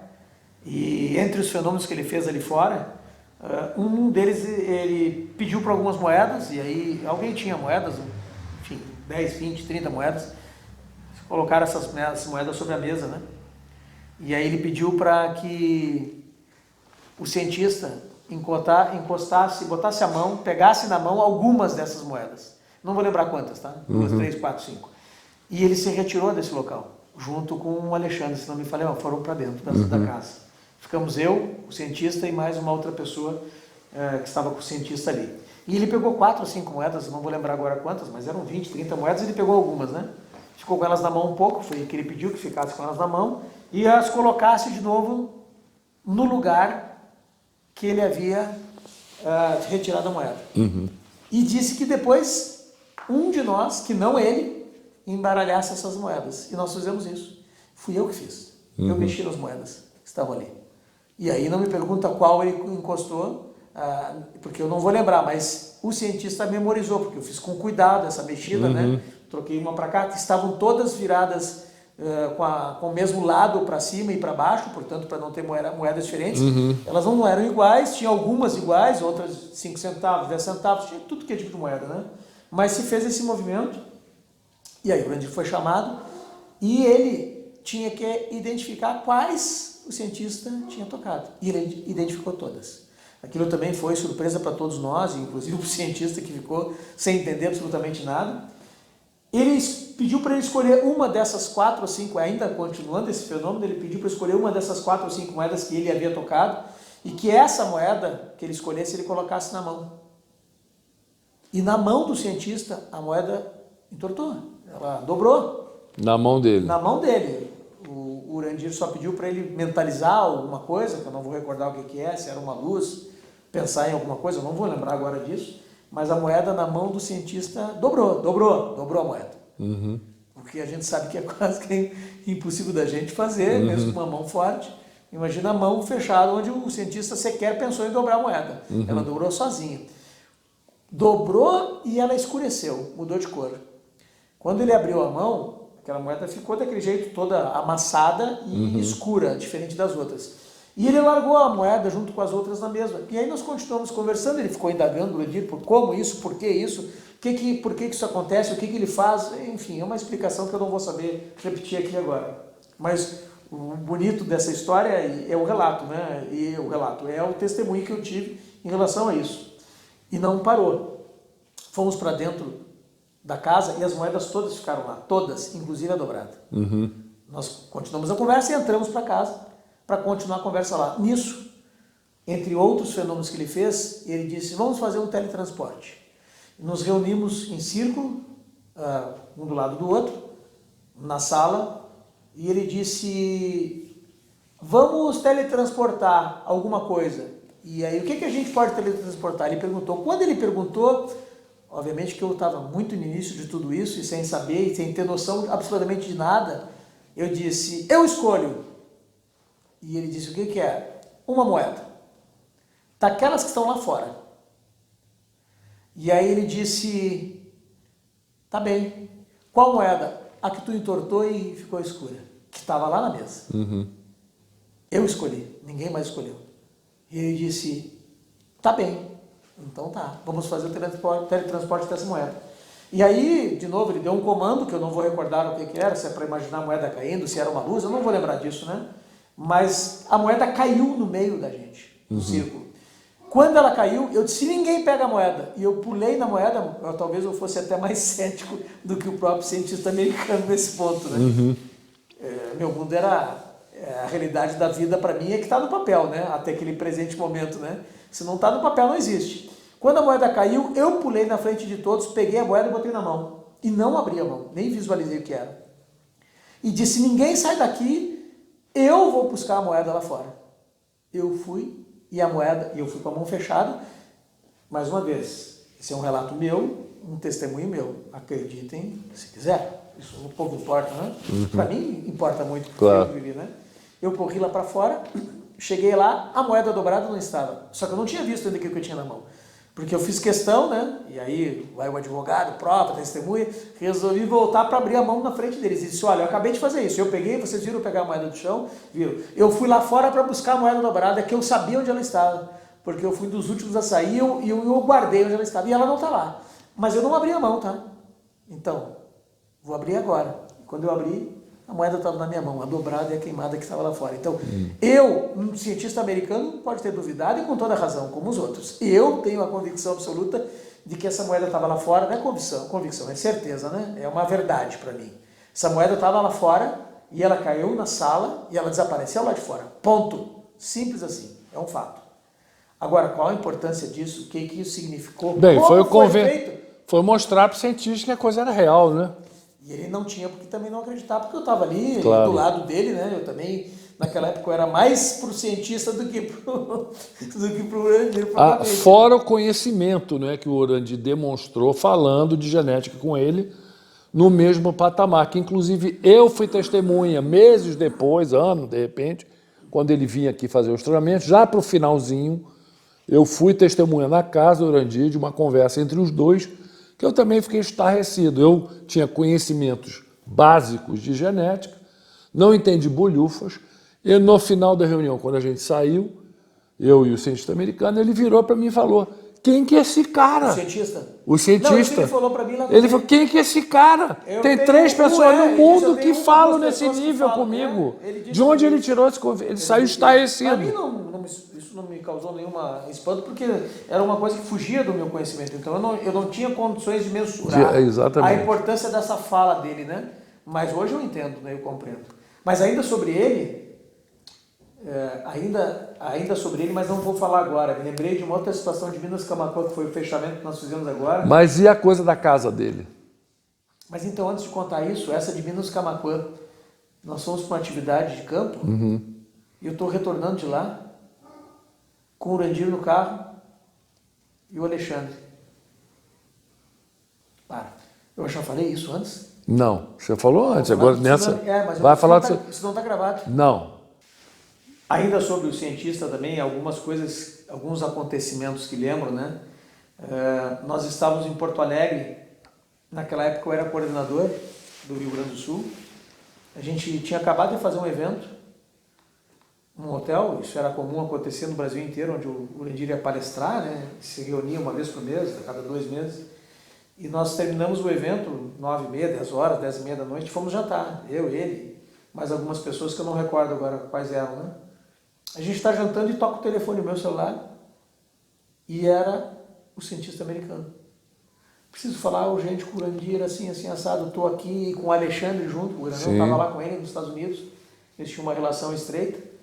e entre os fenômenos que ele fez ali fora, um deles ele pediu para algumas moedas, e aí alguém tinha moedas, enfim, 10, 20, 30 moedas, colocaram essas moedas sobre a mesa, né? E aí ele pediu para que o cientista encostasse, botasse a mão, pegasse na mão algumas dessas moedas. Não vou lembrar quantas, tá? 2, 3, 4, 5. E ele se retirou desse local, junto com o Alexandre, se não me falei, foram para dentro da casa. Ficamos eu, o cientista e mais uma outra pessoa que estava com o cientista ali. E ele pegou 4 ou 5 moedas, não vou lembrar agora quantas, mas eram 20, 30 moedas, e ele pegou algumas, né? Ficou com elas na mão um pouco, foi que ele pediu que ficasse com elas na mão, e as colocasse de novo no lugar que ele havia retirado a moeda. E disse que depois, um de nós, que não ele, embaralhasse essas moedas. E nós fizemos isso. Fui eu que fiz. Eu mexi nas moedas que estavam ali. E aí não me pergunta qual ele encostou, porque eu não vou lembrar, mas o cientista memorizou, porque eu fiz com cuidado essa mexida, né? Troquei uma para cá, estavam todas viradas com o mesmo lado para cima e para baixo, portanto, para não ter moedas diferentes. Elas não eram iguais, tinha algumas iguais, outras 5 centavos, 10 centavos, tinha tudo que é tipo de moeda, né? Mas se fez esse movimento. E aí o Urandir foi chamado e ele tinha que identificar quais o cientista tinha tocado. E ele identificou todas. Aquilo também foi surpresa para todos nós, inclusive o cientista que ficou sem entender absolutamente nada. Ele pediu para ele escolher uma dessas 4 ou 5, ainda continuando esse fenômeno, ele pediu para escolher uma dessas 4 ou 5 moedas que ele havia tocado e que essa moeda que ele escolhesse, ele colocasse na mão. E na mão do cientista, a moeda entortou. Ela dobrou. Na mão dele. Na mão dele. O Urandir só pediu para ele mentalizar alguma coisa, que eu não vou recordar o que é, se era uma luz, pensar em alguma coisa, eu não vou lembrar agora disso, mas a moeda na mão do cientista dobrou a moeda. Porque a gente sabe que é quase que impossível da gente fazer, mesmo com uma mão forte. Imagina a mão fechada, onde o cientista sequer pensou em dobrar a moeda. Ela dobrou sozinha. Dobrou e ela escureceu, mudou de cor. Quando ele abriu a mão, aquela moeda ficou daquele jeito toda amassada e escura, diferente das outras. E ele largou a moeda junto com as outras na mesma. E aí nós continuamos conversando, ele ficou indagando o Urandir por como isso, por que isso, por que isso acontece, o que ele faz, enfim, é uma explicação que eu não vou saber repetir aqui agora. Mas o bonito dessa história é o relato, né? E o relato é o testemunho que eu tive em relação a isso. E não parou. Fomos para dentro da casa e as moedas todas ficaram lá, todas, inclusive a dobrada. Nós continuamos a conversa e entramos para casa para continuar a conversa lá. Nisso, entre outros fenômenos que ele fez, ele disse, vamos fazer um teletransporte. Nos reunimos em círculo, um do lado do outro, na sala, e ele disse, vamos teletransportar alguma coisa. E aí, o que a gente pode teletransportar? Ele perguntou. Quando ele perguntou, obviamente que eu estava muito no início de tudo isso, e sem saber, e sem ter noção absolutamente de nada, eu disse, eu escolho. E ele disse, o que é? Uma moeda. Daquelas que estão lá fora. E aí ele disse, tá bem. Qual moeda? A que tu entortou e ficou escura. que estava lá na mesa. Eu escolhi, ninguém mais escolheu. E ele disse, tá bem, então tá, vamos fazer o teletransporte dessa moeda. E aí, de novo, ele deu um comando, que eu não vou recordar o que era, se é para imaginar a moeda caindo, se era uma luz, eu não vou lembrar disso, né? Mas a moeda caiu no meio da gente, no círculo. Quando ela caiu, eu disse, ninguém pega a moeda. E eu pulei na moeda, talvez eu fosse até mais cético do que o próprio cientista americano nesse ponto, né? Meu mundo era... a realidade da vida para mim é que está no papel, né? Até aquele presente momento, né? Se não está no papel, não existe. Quando a moeda caiu, eu pulei na frente de todos, peguei a moeda e botei na mão. E não abri a mão, nem visualizei o que era. E disse, ninguém sai daqui, eu vou buscar a moeda lá fora. Eu fui, e a moeda, e eu fui com a mão fechada. Mais uma vez, esse é um relato meu, um testemunho meu. Acreditem se quiser. Isso um pouco importa, né? Para mim importa muito, porque claro. eu vivi, né? Eu corri lá para fora, cheguei lá, a moeda dobrada não estava. Só que eu não tinha visto ainda aquilo que eu tinha na mão. Porque eu fiz questão, né? E aí vai o advogado, prova, testemunha, resolvi voltar para abrir a mão na frente deles. E disse, olha, eu acabei de fazer isso. Eu peguei, vocês viram eu pegar a moeda do chão? Viram? Eu fui lá fora para buscar a moeda dobrada, que eu sabia onde ela estava. Porque eu fui dos últimos a sair e eu guardei onde ela estava. E ela não está lá. Mas eu não abri a mão, tá? Então, vou abrir agora. Quando eu abri, a moeda estava na minha mão, a dobrada e a queimada que estava lá fora. Então, eu, um cientista americano, pode ter duvidado e com toda razão, como os outros. Eu tenho a convicção absoluta de que essa moeda estava lá fora. Não é convicção, é certeza, né? É uma verdade para mim. Essa moeda estava lá fora e ela caiu na sala e ela desapareceu lá de fora. Ponto. Simples assim. É um fato. Agora, qual a importância disso? O que isso significou? Bem, como foi feito? Foi mostrar para o cientista que a coisa era real, né? E ele não tinha porque também não acreditava, porque eu estava ali claro. do lado dele, né? Eu também, naquela época, eu era mais pro cientista do que pro Urandir. Fora o conhecimento, né, que o Urandir demonstrou falando de genética com ele no mesmo patamar, que inclusive eu fui testemunha meses depois, ano de repente, quando ele vinha aqui fazer os treinamentos, já para o finalzinho, eu fui testemunha na casa do Urandir de uma conversa entre os dois, que eu também fiquei estarrecido. Eu tinha conhecimentos básicos de genética, não entendi bolhufas, e no final da reunião, quando a gente saiu, eu e o cientista americano, ele virou para mim e falou, quem que é esse cara? O cientista? O cientista. Não, isso ele falou para mim lá. Ele falou, quem que é esse cara? Tem 3 pessoas no mundo que falam nesse nível comigo. De onde ele tirou esse convite? Ele saiu estarrecido. Para mim, isso não me causou nenhuma espanto, porque era uma coisa que fugia do meu conhecimento. Então, eu não tinha condições de mensurar a importância dessa fala dele, né? Mas hoje eu entendo, né? Eu compreendo. Mas ainda sobre ele... ainda sobre ele, mas não vou falar agora. Me lembrei de uma outra situação de Minas Camaquã, que foi o fechamento que nós fizemos agora. Mas e a coisa da casa dele? Mas então, antes de contar isso, essa de Minas Camaquã, nós fomos para uma atividade de campo, e eu estou retornando de lá, com o Urandir no carro e o Alexandre. Eu já falei isso antes? Não, você falou antes, agora nessa... mas vai falar isso não está gravado. Não. Ainda sobre o cientista também, algumas coisas, alguns acontecimentos que lembro, né? Nós estávamos em Porto Alegre, naquela época eu era coordenador do Rio Grande do Sul. A gente tinha acabado de fazer um evento num hotel, isso era comum acontecer no Brasil inteiro, onde o Urandir ia palestrar, né? Se reunia uma vez por mês, a cada 2 meses. E nós terminamos o evento 9h30, 10 horas, 10h30 da noite, fomos jantar, eu, ele, mais algumas pessoas que eu não recordo agora quais eram, né? A gente está jantando e toca o telefone no meu celular e era o cientista americano. Preciso falar urgente com o Urandir, assim, assado. Estou aqui com o Alexandre junto, o Urandir estava lá com ele nos Estados Unidos, eles tinham uma relação estreita.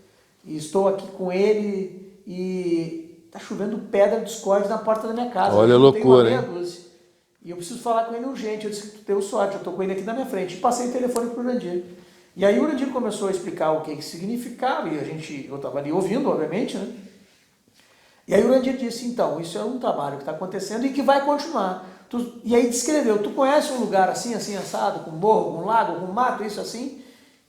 E estou aqui com ele e está chovendo pedra de discórdia na porta da minha casa. Olha a loucura, hein? E eu preciso falar com ele urgente. Eu disse que tu teve sorte, eu estou com ele aqui na minha frente. E passei o telefone para o Urandir. E aí o Urandir começou a explicar o que significava, e eu estava ali ouvindo, obviamente, né? E aí o Urandir disse, então, isso é um trabalho que está acontecendo e que vai continuar. E aí descreveu, tu conhece um lugar assim, assim, assado, com morro, com lago, com mato, isso assim?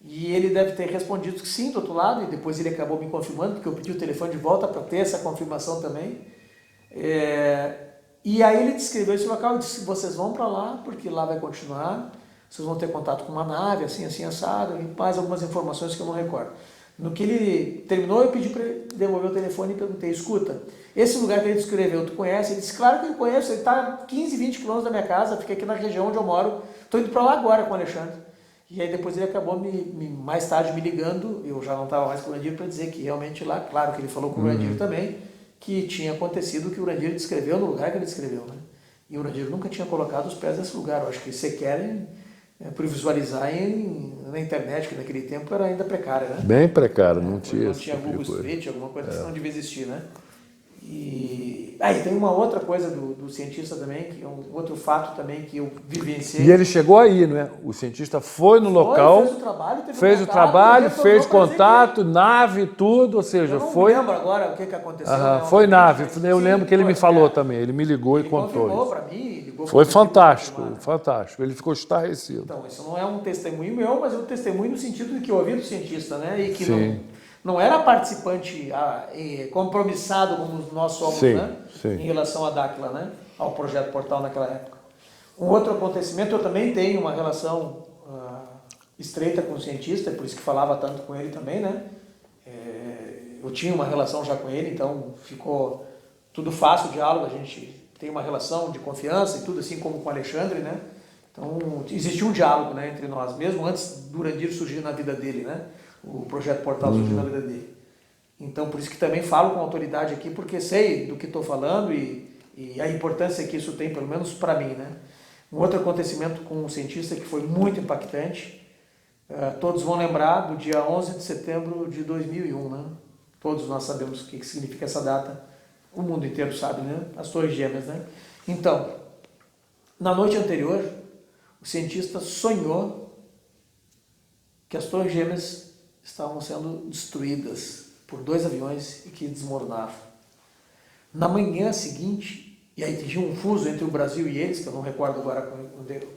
E ele deve ter respondido que sim, do outro lado, e depois ele acabou me confirmando, porque eu pedi o telefone de volta para ter essa confirmação também. E aí ele descreveu esse local e disse, vocês vão para lá, porque lá vai continuar. vocês vão ter contato com uma nave, assim, assim, assado, e mais algumas informações que eu não recordo. No que ele terminou, eu pedi para ele devolver o telefone e perguntei, escuta, esse lugar que ele descreveu, tu conhece? Ele disse, claro que eu conheço, ele está a 15, 20 quilômetros da minha casa, fica aqui na região onde eu moro, estou indo para lá agora com o Alexandre. E aí depois ele acabou mais tarde me ligando, eu já não estava mais com o Urandir, para dizer que realmente lá, claro que ele falou com o Urandir também, que tinha acontecido o que o Urandir descreveu no lugar que ele descreveu, né? E o Urandir nunca tinha colocado os pés nesse lugar. Eu acho que se querem previsualizar na internet, que naquele tempo era ainda precária, né? Bem precário, não tinha. Não tinha Google Street, alguma coisa que não devia existir, né? E aí tem uma outra coisa do cientista também, que é um outro fato também que eu vivenciei. E ele chegou aí, não é? O cientista foi no local, fez o trabalho, fez contato, nave, tudo, ou seja, foi... Eu não lembro agora o que aconteceu. Foi nave, eu lembro que ele me falou também, ele me ligou e contou isso. Para mim, ligou foi fantástico, fantástico, ele ficou estarrecido. Então, isso não é um testemunho meu, mas é um testemunho no sentido de que eu ouvi do cientista, né? E que não era participante compromissado como nós somos, né? Em relação à Dáquila, né? Ao projeto Portal naquela época. Um outro acontecimento, eu também tenho uma relação estreita com o cientista, por isso que falava tanto com ele também, né? Eu tinha uma relação já com ele, então ficou tudo fácil o diálogo, a gente tem uma relação de confiança e tudo, assim como com o Alexandre, né? Então, existia um diálogo, né, entre nós, mesmo antes do Urandir surgir na vida dele, né? O projeto Portal surgiu na vida dele. Então, por isso que também falo com autoridade aqui, porque sei do que estou falando e a importância que isso tem, pelo menos para mim, né? Um outro acontecimento com um cientista que foi muito impactante, todos vão lembrar do dia 11 de setembro de 2001, né? Todos nós sabemos o que significa essa data, o mundo inteiro sabe, né? As Torres Gêmeas, né? Então, na noite anterior, o cientista sonhou que as Torres Gêmeas estavam sendo destruídas por 2 aviões e que desmoronavam. Na manhã seguinte, e aí tinha um fuso entre o Brasil e eles, que eu não recordo agora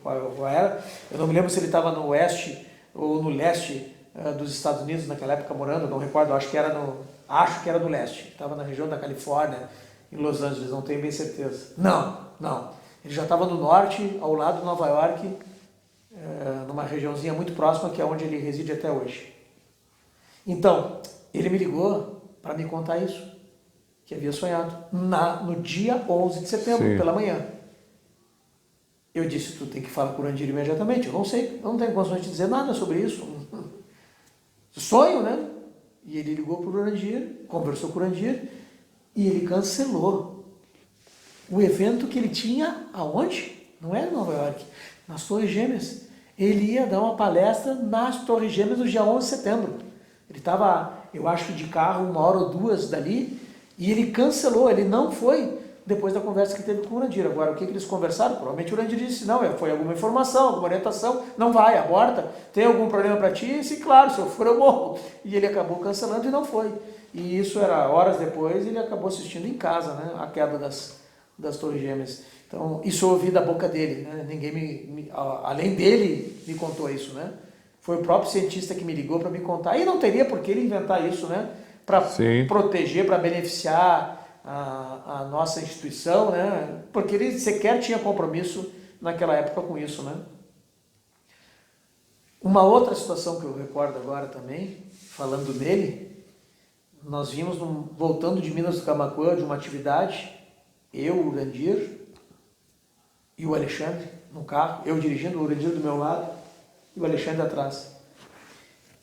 qual era, eu não me lembro se ele estava no oeste ou no leste dos Estados Unidos naquela época morando, eu não recordo, acho que era no leste, estava na região da Califórnia, em Los Angeles, não tenho bem certeza. Não, ele já estava no norte, ao lado de Nova York, numa regiãozinha muito próxima, que é onde ele reside até hoje. Então, ele me ligou para me contar isso, que havia sonhado, no dia 11 de setembro, pela manhã. Eu disse, tu tem que falar com o Urandir imediatamente, eu não sei, eu não tenho condições de dizer nada sobre isso. Sonho, né? E ele ligou para o Urandir, conversou com o Urandir, e ele cancelou o evento que ele tinha, aonde? Não é em Nova York, nas Torres Gêmeas. Ele ia dar uma palestra nas Torres Gêmeas no dia 11 de setembro. Ele estava, eu acho que de carro, 1 hora ou 2 dali, e ele cancelou, ele não foi depois da conversa que teve com o Urandir. Agora, o que eles conversaram? Provavelmente o Urandir disse, não, foi alguma informação, alguma orientação, não vai, aborta, tem algum problema para ti? E sim, claro, se eu for eu morro. E ele acabou cancelando e não foi. E isso era horas depois, ele acabou assistindo em casa, né, a queda das Torres Gêmeas. Então, isso eu ouvi da boca dele, né? Ninguém além dele me contou isso, né? Foi o próprio cientista que me ligou para me contar. E não teria por que ele inventar isso, né? Para proteger, para beneficiar a nossa instituição, né? Porque ele sequer tinha compromisso naquela época com isso, né? Uma outra situação que eu recordo agora também, falando nele, nós vimos voltando de Minas do Camaquã, de uma atividade, eu, o Urandir e o Alexandre no carro, eu dirigindo, o Urandir do meu lado e o Alexandre atrás.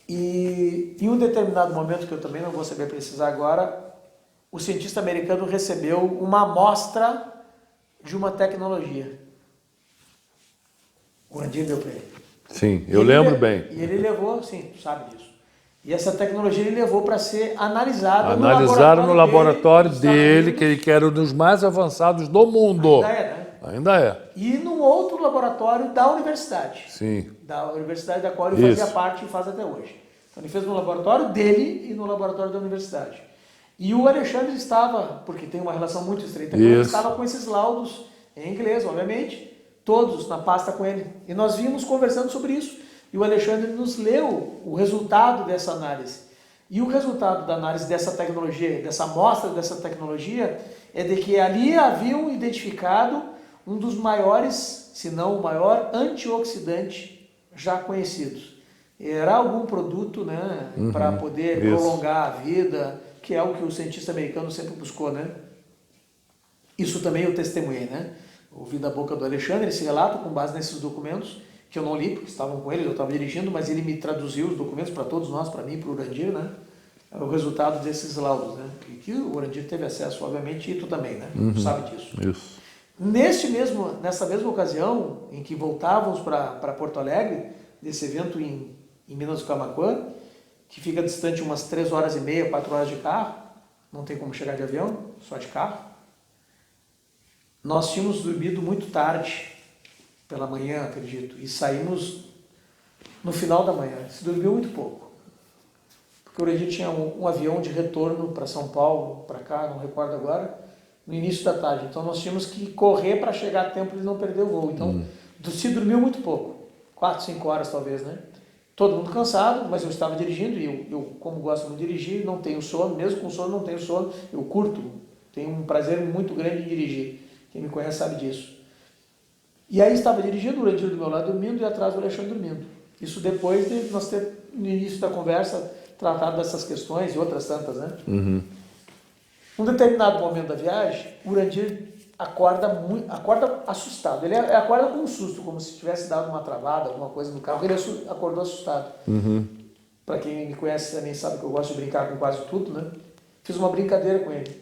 E em um determinado momento, que eu também não vou saber precisar agora, o cientista americano recebeu uma amostra de uma tecnologia. O Urandir deu para ele. Sim, eu lembro bem. E ele levou, sim, tu sabe disso. E essa tecnologia ele levou para ser analisada no laboratório dele, que era um dos mais avançados do mundo. Ainda é, né? Ainda é. E num outro laboratório da universidade. Sim. Da universidade da qual ele fazia parte e faz até hoje. Então ele fez no laboratório dele e no laboratório da universidade. E o Alexandre estava, porque tem uma relação muito estreita com ele, estava com esses laudos em inglês, obviamente, todos na pasta com ele. E nós vimos conversando sobre isso. E o Alexandre nos leu o resultado dessa análise. E o resultado da análise dessa tecnologia, dessa amostra dessa tecnologia, é de que ali haviam identificado um dos maiores, se não o maior, antioxidante já conhecidos. Era algum produto, né, para poder prolongar a vida, que é o que o cientista americano sempre buscou, né? Isso também eu testemunhei, né? Ouvi da boca do Alexandre esse relato com base nesses documentos, que eu não li, porque estavam com ele, eu estava dirigindo, mas ele me traduziu os documentos para todos nós, para mim e para o Urandir, né? É o resultado desses laudos, né? E que o Urandir teve acesso, obviamente, e tu também, né? Tu sabe disso. Isso. Nessa mesma ocasião, em que voltávamos para Porto Alegre, desse evento em Minas do Camaquã, que fica distante umas 3 horas e meia, 4 horas de carro, não tem como chegar de avião, só de carro. Nós tínhamos dormido muito tarde, pela manhã, acredito, e saímos no final da manhã. Se dormiu muito pouco, porque o Urandir tinha um avião de retorno para São Paulo, para cá, não recordo agora, no início da tarde. Então nós tínhamos que correr para chegar a tempo de não perder o voo. Então se dormiu muito pouco, 4, 5 horas talvez, né? Todo mundo cansado, mas eu estava dirigindo e eu como gosto de dirigir, não tenho sono, mesmo com sono não tenho sono, eu curto, tenho um prazer muito grande em dirigir. Quem me conhece sabe disso. E aí estava dirigindo, o Urandir do meu lado dormindo e atrás o Alexandre dormindo. Isso depois de nós ter, no início da conversa, tratado dessas questões e outras tantas, né? Num determinado momento da viagem, o Urandir acorda assustado. Ele acorda com um susto, como se tivesse dado uma travada, alguma coisa no carro. Ele acordou assustado. Para quem me conhece também sabe que eu gosto de brincar com quase tudo, né? Fiz uma brincadeira com ele.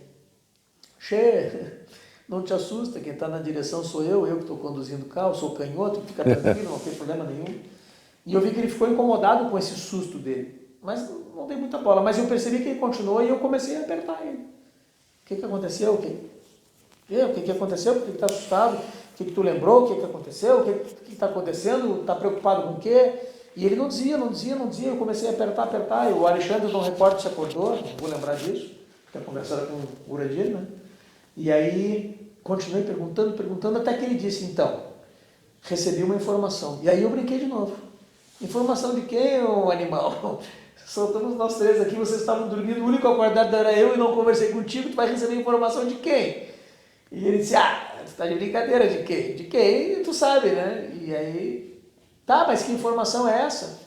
Não te assusta, quem está na direção sou eu que estou conduzindo o carro, sou canhoto, fica tranquilo, não tem problema nenhum. E eu vi que ele ficou incomodado com esse susto dele. Mas não dei muita bola. Mas eu percebi que ele continuou e eu comecei a apertar ele. O que aconteceu? O que aconteceu? Por que está assustado? O que tu lembrou? O que aconteceu? O que está acontecendo? Está preocupado com o quê? E ele não dizia. Eu comecei a apertar. E o Alexandre, não recordo se acordou, não vou lembrar disso, porque a conversa era com o Urandir, né? E aí continuei perguntando, até que ele disse, então, recebi uma informação. E aí eu brinquei de novo. Informação de quem, ô animal? Soltamos nós 3 aqui, vocês estavam dormindo, o único acordado era eu e não conversei contigo, tu vai receber informação de quem? E ele disse, você está de brincadeira, de quem? De quem? Tu sabe, né? E aí, tá, mas que informação é essa?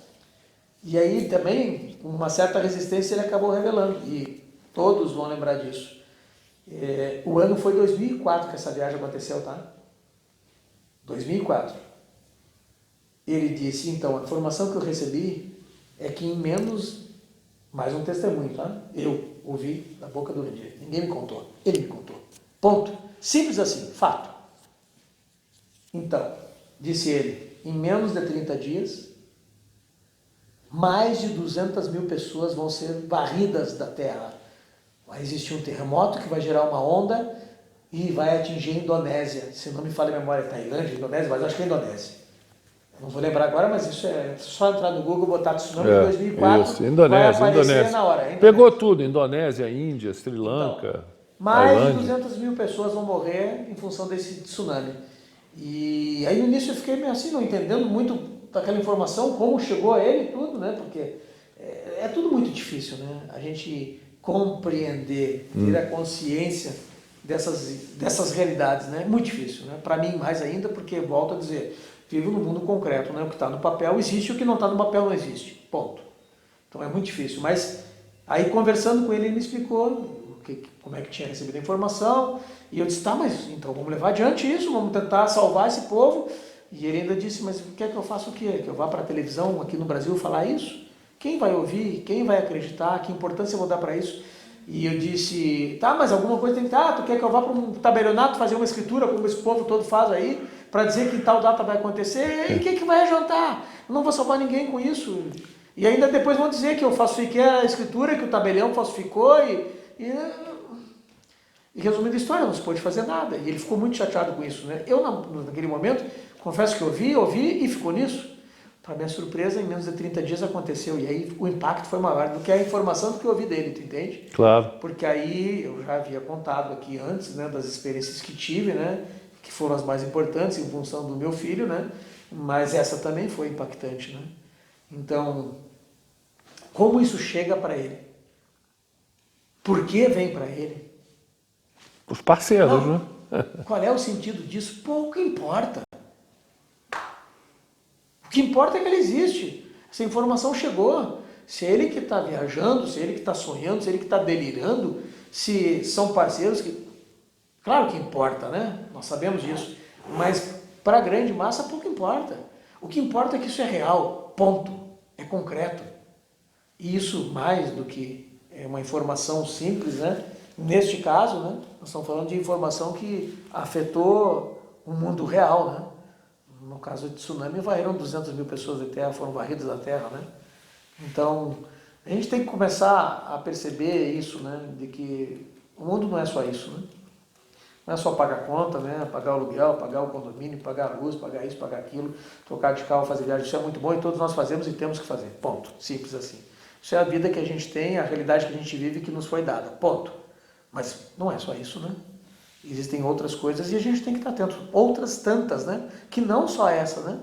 E aí também, com uma certa resistência, ele acabou revelando, e todos vão lembrar disso. O ano foi 2004 que essa viagem aconteceu, tá? 2004. Ele disse, então, a informação que eu recebi é que em menos, mais um testemunho, tá? Eu ouvi da boca do Urandir. Ninguém me contou. Ele me contou. Ponto. Simples assim, fato. Então, disse ele, em menos de 30 dias, mais de 200 mil pessoas vão ser varridas da Terra. Vai existir um terremoto que vai gerar uma onda e vai atingir a Indonésia. Se não me falha a memória, Tailândia, Indonésia, mas acho que é Indonésia. Não vou lembrar agora, mas isso é só entrar no Google, botar tsunami de 2004, isso. Indonésia, vai aparecer Indonésia. na hora. Pegou tudo, Indonésia, Índia, Sri Lanka, então, mais Tailândia. de 200 mil pessoas vão morrer em função desse tsunami. E aí no início eu fiquei meio assim, não entendendo muito daquela informação, como chegou a ele e tudo, né? Porque é tudo muito difícil, né? A gente compreender, ter a consciência dessas realidades, né? É muito difícil, né? Para mim mais ainda, porque, volto a dizer, vivo no mundo concreto, né? O que está no papel existe, o que não está no papel não existe, ponto. Então é muito difícil, mas aí conversando com ele, ele me explicou como é que tinha recebido a informação, e eu disse, tá, mas então vamos levar adiante isso, vamos tentar salvar esse povo. E ele ainda disse, mas quer que eu faça o quê? Que eu vá para a televisão aqui no Brasil falar isso? Quem vai ouvir? Quem vai acreditar? Que importância eu vou dar para isso? E eu disse, tá, mas alguma coisa tem que estar. Tu quer que eu vá para um tabelionato fazer uma escritura, como esse povo todo faz aí, para dizer que tal data vai acontecer? E o que vai adiantar? Eu não vou salvar ninguém com isso. E ainda depois vão dizer que eu falsifiquei a escritura, que o tabelião falsificou e resumindo a história, não se pôde fazer nada. E ele ficou muito chateado com isso, né? Eu, naquele momento, confesso que ouvi e ficou nisso. Para minha surpresa, em menos de 30 dias aconteceu. E aí o impacto foi maior do que a informação do que eu ouvi dele, tu entende? Claro. Porque aí eu já havia contado aqui antes, né, das experiências que tive, né, que foram as mais importantes em função do meu filho, né? Mas essa também foi impactante, né? Então, como isso chega para ele? Por que vem para ele? Os parceiros, Não, né? Qual é o sentido disso? Pouco importa. O que importa é que ela existe. Essa informação chegou. Se é ele que está viajando, se é ele que está sonhando, se é ele que está delirando, se são parceiros que... Claro que importa, né? Nós sabemos disso. Mas para a grande massa pouco importa. O que importa é que isso é real, ponto. É concreto. E isso, mais do que uma informação simples, né? Neste caso, né? Nós estamos falando de informação que afetou o mundo real, né? No caso de tsunami, varreram 200 mil pessoas da Terra, foram varridas da Terra, né? Então, a gente tem que começar a perceber isso, né? De que o mundo não é só isso, né? Não é só pagar conta, né? Pagar o aluguel, pagar o condomínio, pagar a luz, pagar isso, pagar aquilo, trocar de carro, fazer viagem. Isso é muito bom e todos nós fazemos e temos que fazer. Ponto. Simples assim. Isso é a vida que a gente tem, a realidade que a gente vive que nos foi dada. Ponto. Mas não é só isso, né? Existem outras coisas e a gente tem que estar atento. Outras tantas, né? Que não só essa, né?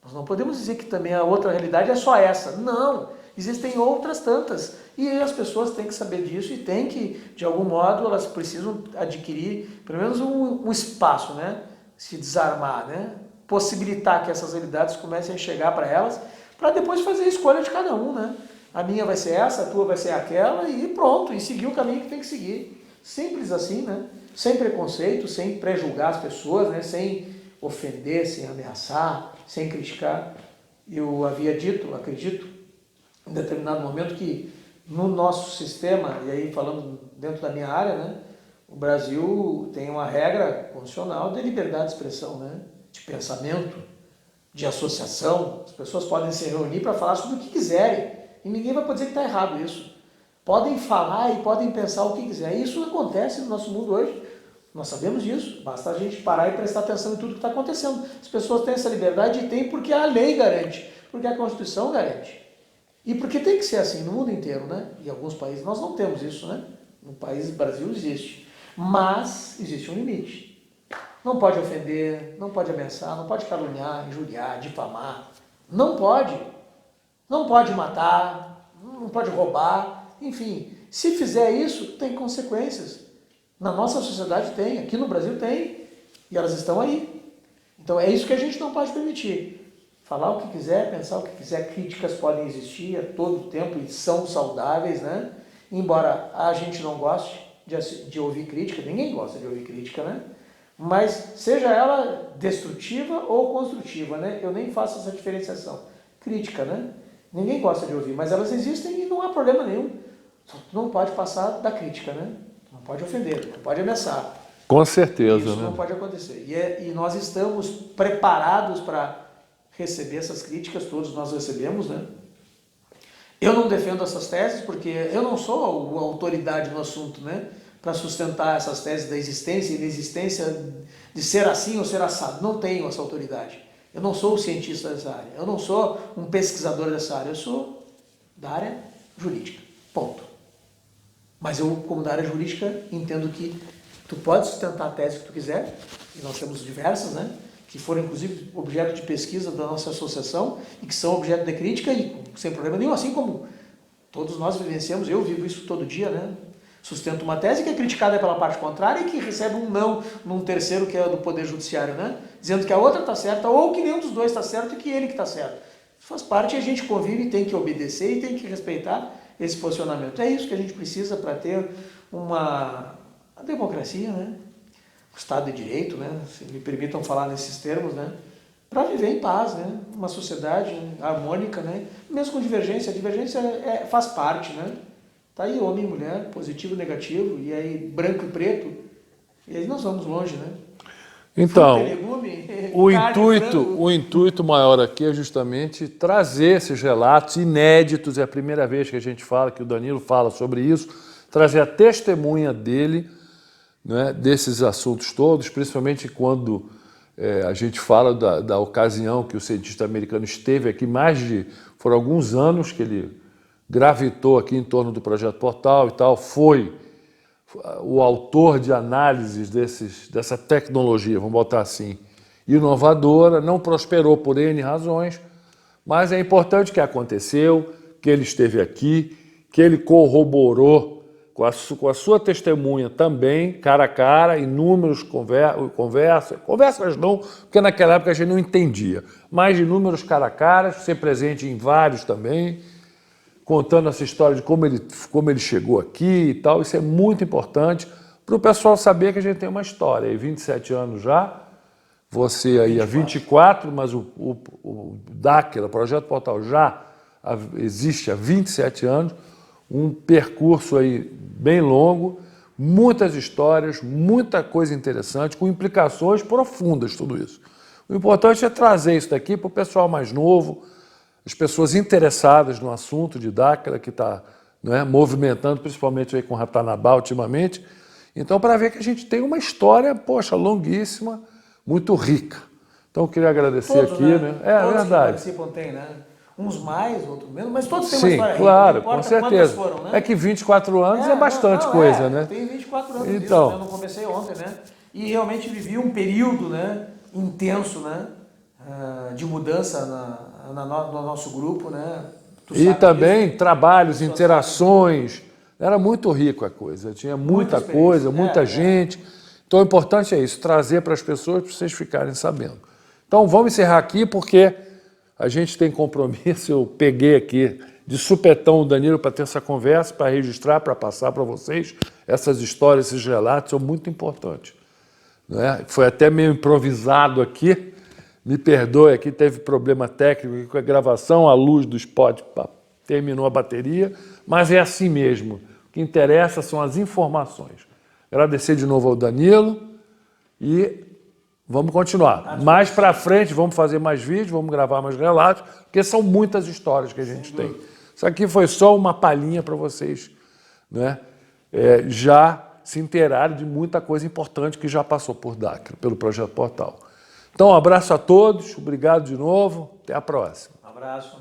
Nós não podemos dizer que também a outra realidade é só essa. Não! Existem outras tantas. E as pessoas têm que saber disso e têm que, de algum modo, elas precisam adquirir pelo menos um espaço, né? Se desarmar, né? Possibilitar que essas realidades comecem a chegar para elas, para depois fazer a escolha de cada um, né? A minha vai ser essa, a tua vai ser aquela e pronto, e seguir o caminho que tem que seguir. Simples assim, né? Sem preconceito, sem prejulgar as pessoas, né? Sem ofender, sem ameaçar, sem criticar. Eu havia dito, acredito, em determinado momento que no nosso sistema, e aí falando dentro da minha área, né? O Brasil tem uma regra constitucional de liberdade de expressão, né? De pensamento, de associação. As pessoas podem se reunir para falar sobre o que quiserem e ninguém vai poder dizer que está errado isso. Podem falar e podem pensar o que quiser. Isso acontece no nosso mundo hoje. Nós sabemos disso. Basta a gente parar e prestar atenção em tudo que está acontecendo. As pessoas têm essa liberdade e têm porque a lei garante, porque a Constituição garante. E porque tem que ser assim no mundo inteiro, né? Em alguns países nós não temos isso, né? No país Brasil existe. Mas existe um limite. Não pode ofender, não pode ameaçar, não pode caluniar, injuriar, difamar. Não pode. Não pode matar, não pode roubar. Enfim, se fizer isso, tem consequências. Na nossa sociedade tem, aqui no Brasil tem. E elas estão aí. Então é isso que a gente não pode permitir. Falar o que quiser, pensar o que quiser, críticas podem existir a todo tempo e são saudáveis, né? Embora a gente não goste de ouvir crítica, ninguém gosta de ouvir crítica, né? Mas seja ela destrutiva ou construtiva, né? Eu nem faço essa diferenciação. Crítica, né? Ninguém gosta de ouvir, mas elas existem e não há problema nenhum. Só tu não pode passar da crítica, né? Não pode ofender, não pode ameaçar. Com certeza, isso, né? Não pode acontecer. E nós estamos preparados para receber essas críticas, todos nós recebemos, né? Eu não defendo essas teses porque eu não sou a autoridade no assunto, né? Para sustentar essas teses da existência e inexistência de ser assim ou ser assado. Não tenho essa autoridade. Eu não sou o cientista dessa área. Eu não sou um pesquisador dessa área. Eu sou da área jurídica. Ponto. Mas eu, como da área jurídica, entendo que tu pode sustentar a tese que tu quiser, e nós temos diversas, né? Que foram inclusive objeto de pesquisa da nossa associação e que são objeto de crítica e sem problema nenhum, assim como todos nós vivenciamos, eu vivo isso todo dia, né? Sustento uma tese que é criticada pela parte contrária e que recebe um não num terceiro que é do Poder Judiciário, né? Dizendo que a outra está certa ou que nenhum dos dois está certo e que ele que está certo. Isso faz parte e a gente convive e tem que obedecer e tem que respeitar esse posicionamento. É isso que a gente precisa para ter uma democracia, né? O Estado de Direito, né? Se me permitam falar nesses termos, né? Para viver em paz, né? Uma sociedade harmônica, né? Mesmo com divergência, a divergência faz parte, né? Tá aí homem e mulher, positivo e negativo, e aí branco e preto, e aí nós vamos longe, né? Então, fruta, legume, o intuito maior aqui é justamente trazer esses relatos inéditos, é a primeira vez que a gente fala, que o Danilo fala sobre isso, trazer a testemunha dele, né, desses assuntos todos, principalmente quando a gente fala da ocasião que o cientista americano esteve aqui, foram alguns anos que ele gravitou aqui em torno do Projeto Portal e tal, foi o autor de análises dessa tecnologia, vamos botar assim, inovadora, não prosperou por N razões, mas é importante que aconteceu, que ele esteve aqui, que ele corroborou com a sua testemunha também, cara a cara, inúmeros conversas não, porque naquela época a gente não entendia, mas inúmeros cara a cara, ser presente em vários também, contando essa história de como ele chegou aqui e tal. Isso é muito importante para o pessoal saber que a gente tem uma história. Aí 27 anos já, você aí há 24, mas o Dáquila, o Projeto Portal, já existe há 27 anos, um percurso aí bem longo, muitas histórias, muita coisa interessante, com implicações profundas, tudo isso. O importante é trazer isso daqui para o pessoal mais novo, as pessoas interessadas no assunto de Dáquila, que está, né, movimentando, principalmente aí com Ratanabá ultimamente. Então, para ver que a gente tem uma história, poxa, longuíssima, muito rica. Então, eu queria agradecer todos, aqui. Né? É todos verdade. Que participam tem, né? Uns mais, outros menos, mas todos têm uma história rica. Claro, com certeza. Foram, né? É que 24 anos é bastante coisa, né? Tem 24 anos então, disso, né? Eu não comecei ontem, né? E realmente vivi um período, né, intenso, né, de mudança no nosso grupo, né? E também disso. Trabalhos, interações. Era muito rico a coisa, tinha muita coisa, muita gente. Então, o importante é isso, trazer para as pessoas, para vocês ficarem sabendo. Então, vamos encerrar aqui, porque a gente tem compromisso. Eu peguei aqui de supetão o Danilo para ter essa conversa, para registrar, para passar para vocês. Essas histórias, esses relatos são muito importantes. Não é? Foi até meio improvisado aqui. Me perdoe, aqui teve problema técnico com a gravação, a luz do spot terminou a bateria, mas é assim mesmo. O que interessa são as informações. Agradecer de novo ao Danilo e vamos continuar. Mais para frente vamos fazer mais vídeos, vamos gravar mais relatos, porque são muitas histórias que a gente tem. Isso aqui foi só uma palhinha para vocês, né? Já se inteirarem de muita coisa importante que já passou por Dáquila, pelo Projeto Portal. Então, um abraço a todos, obrigado de novo, até a próxima. Um abraço.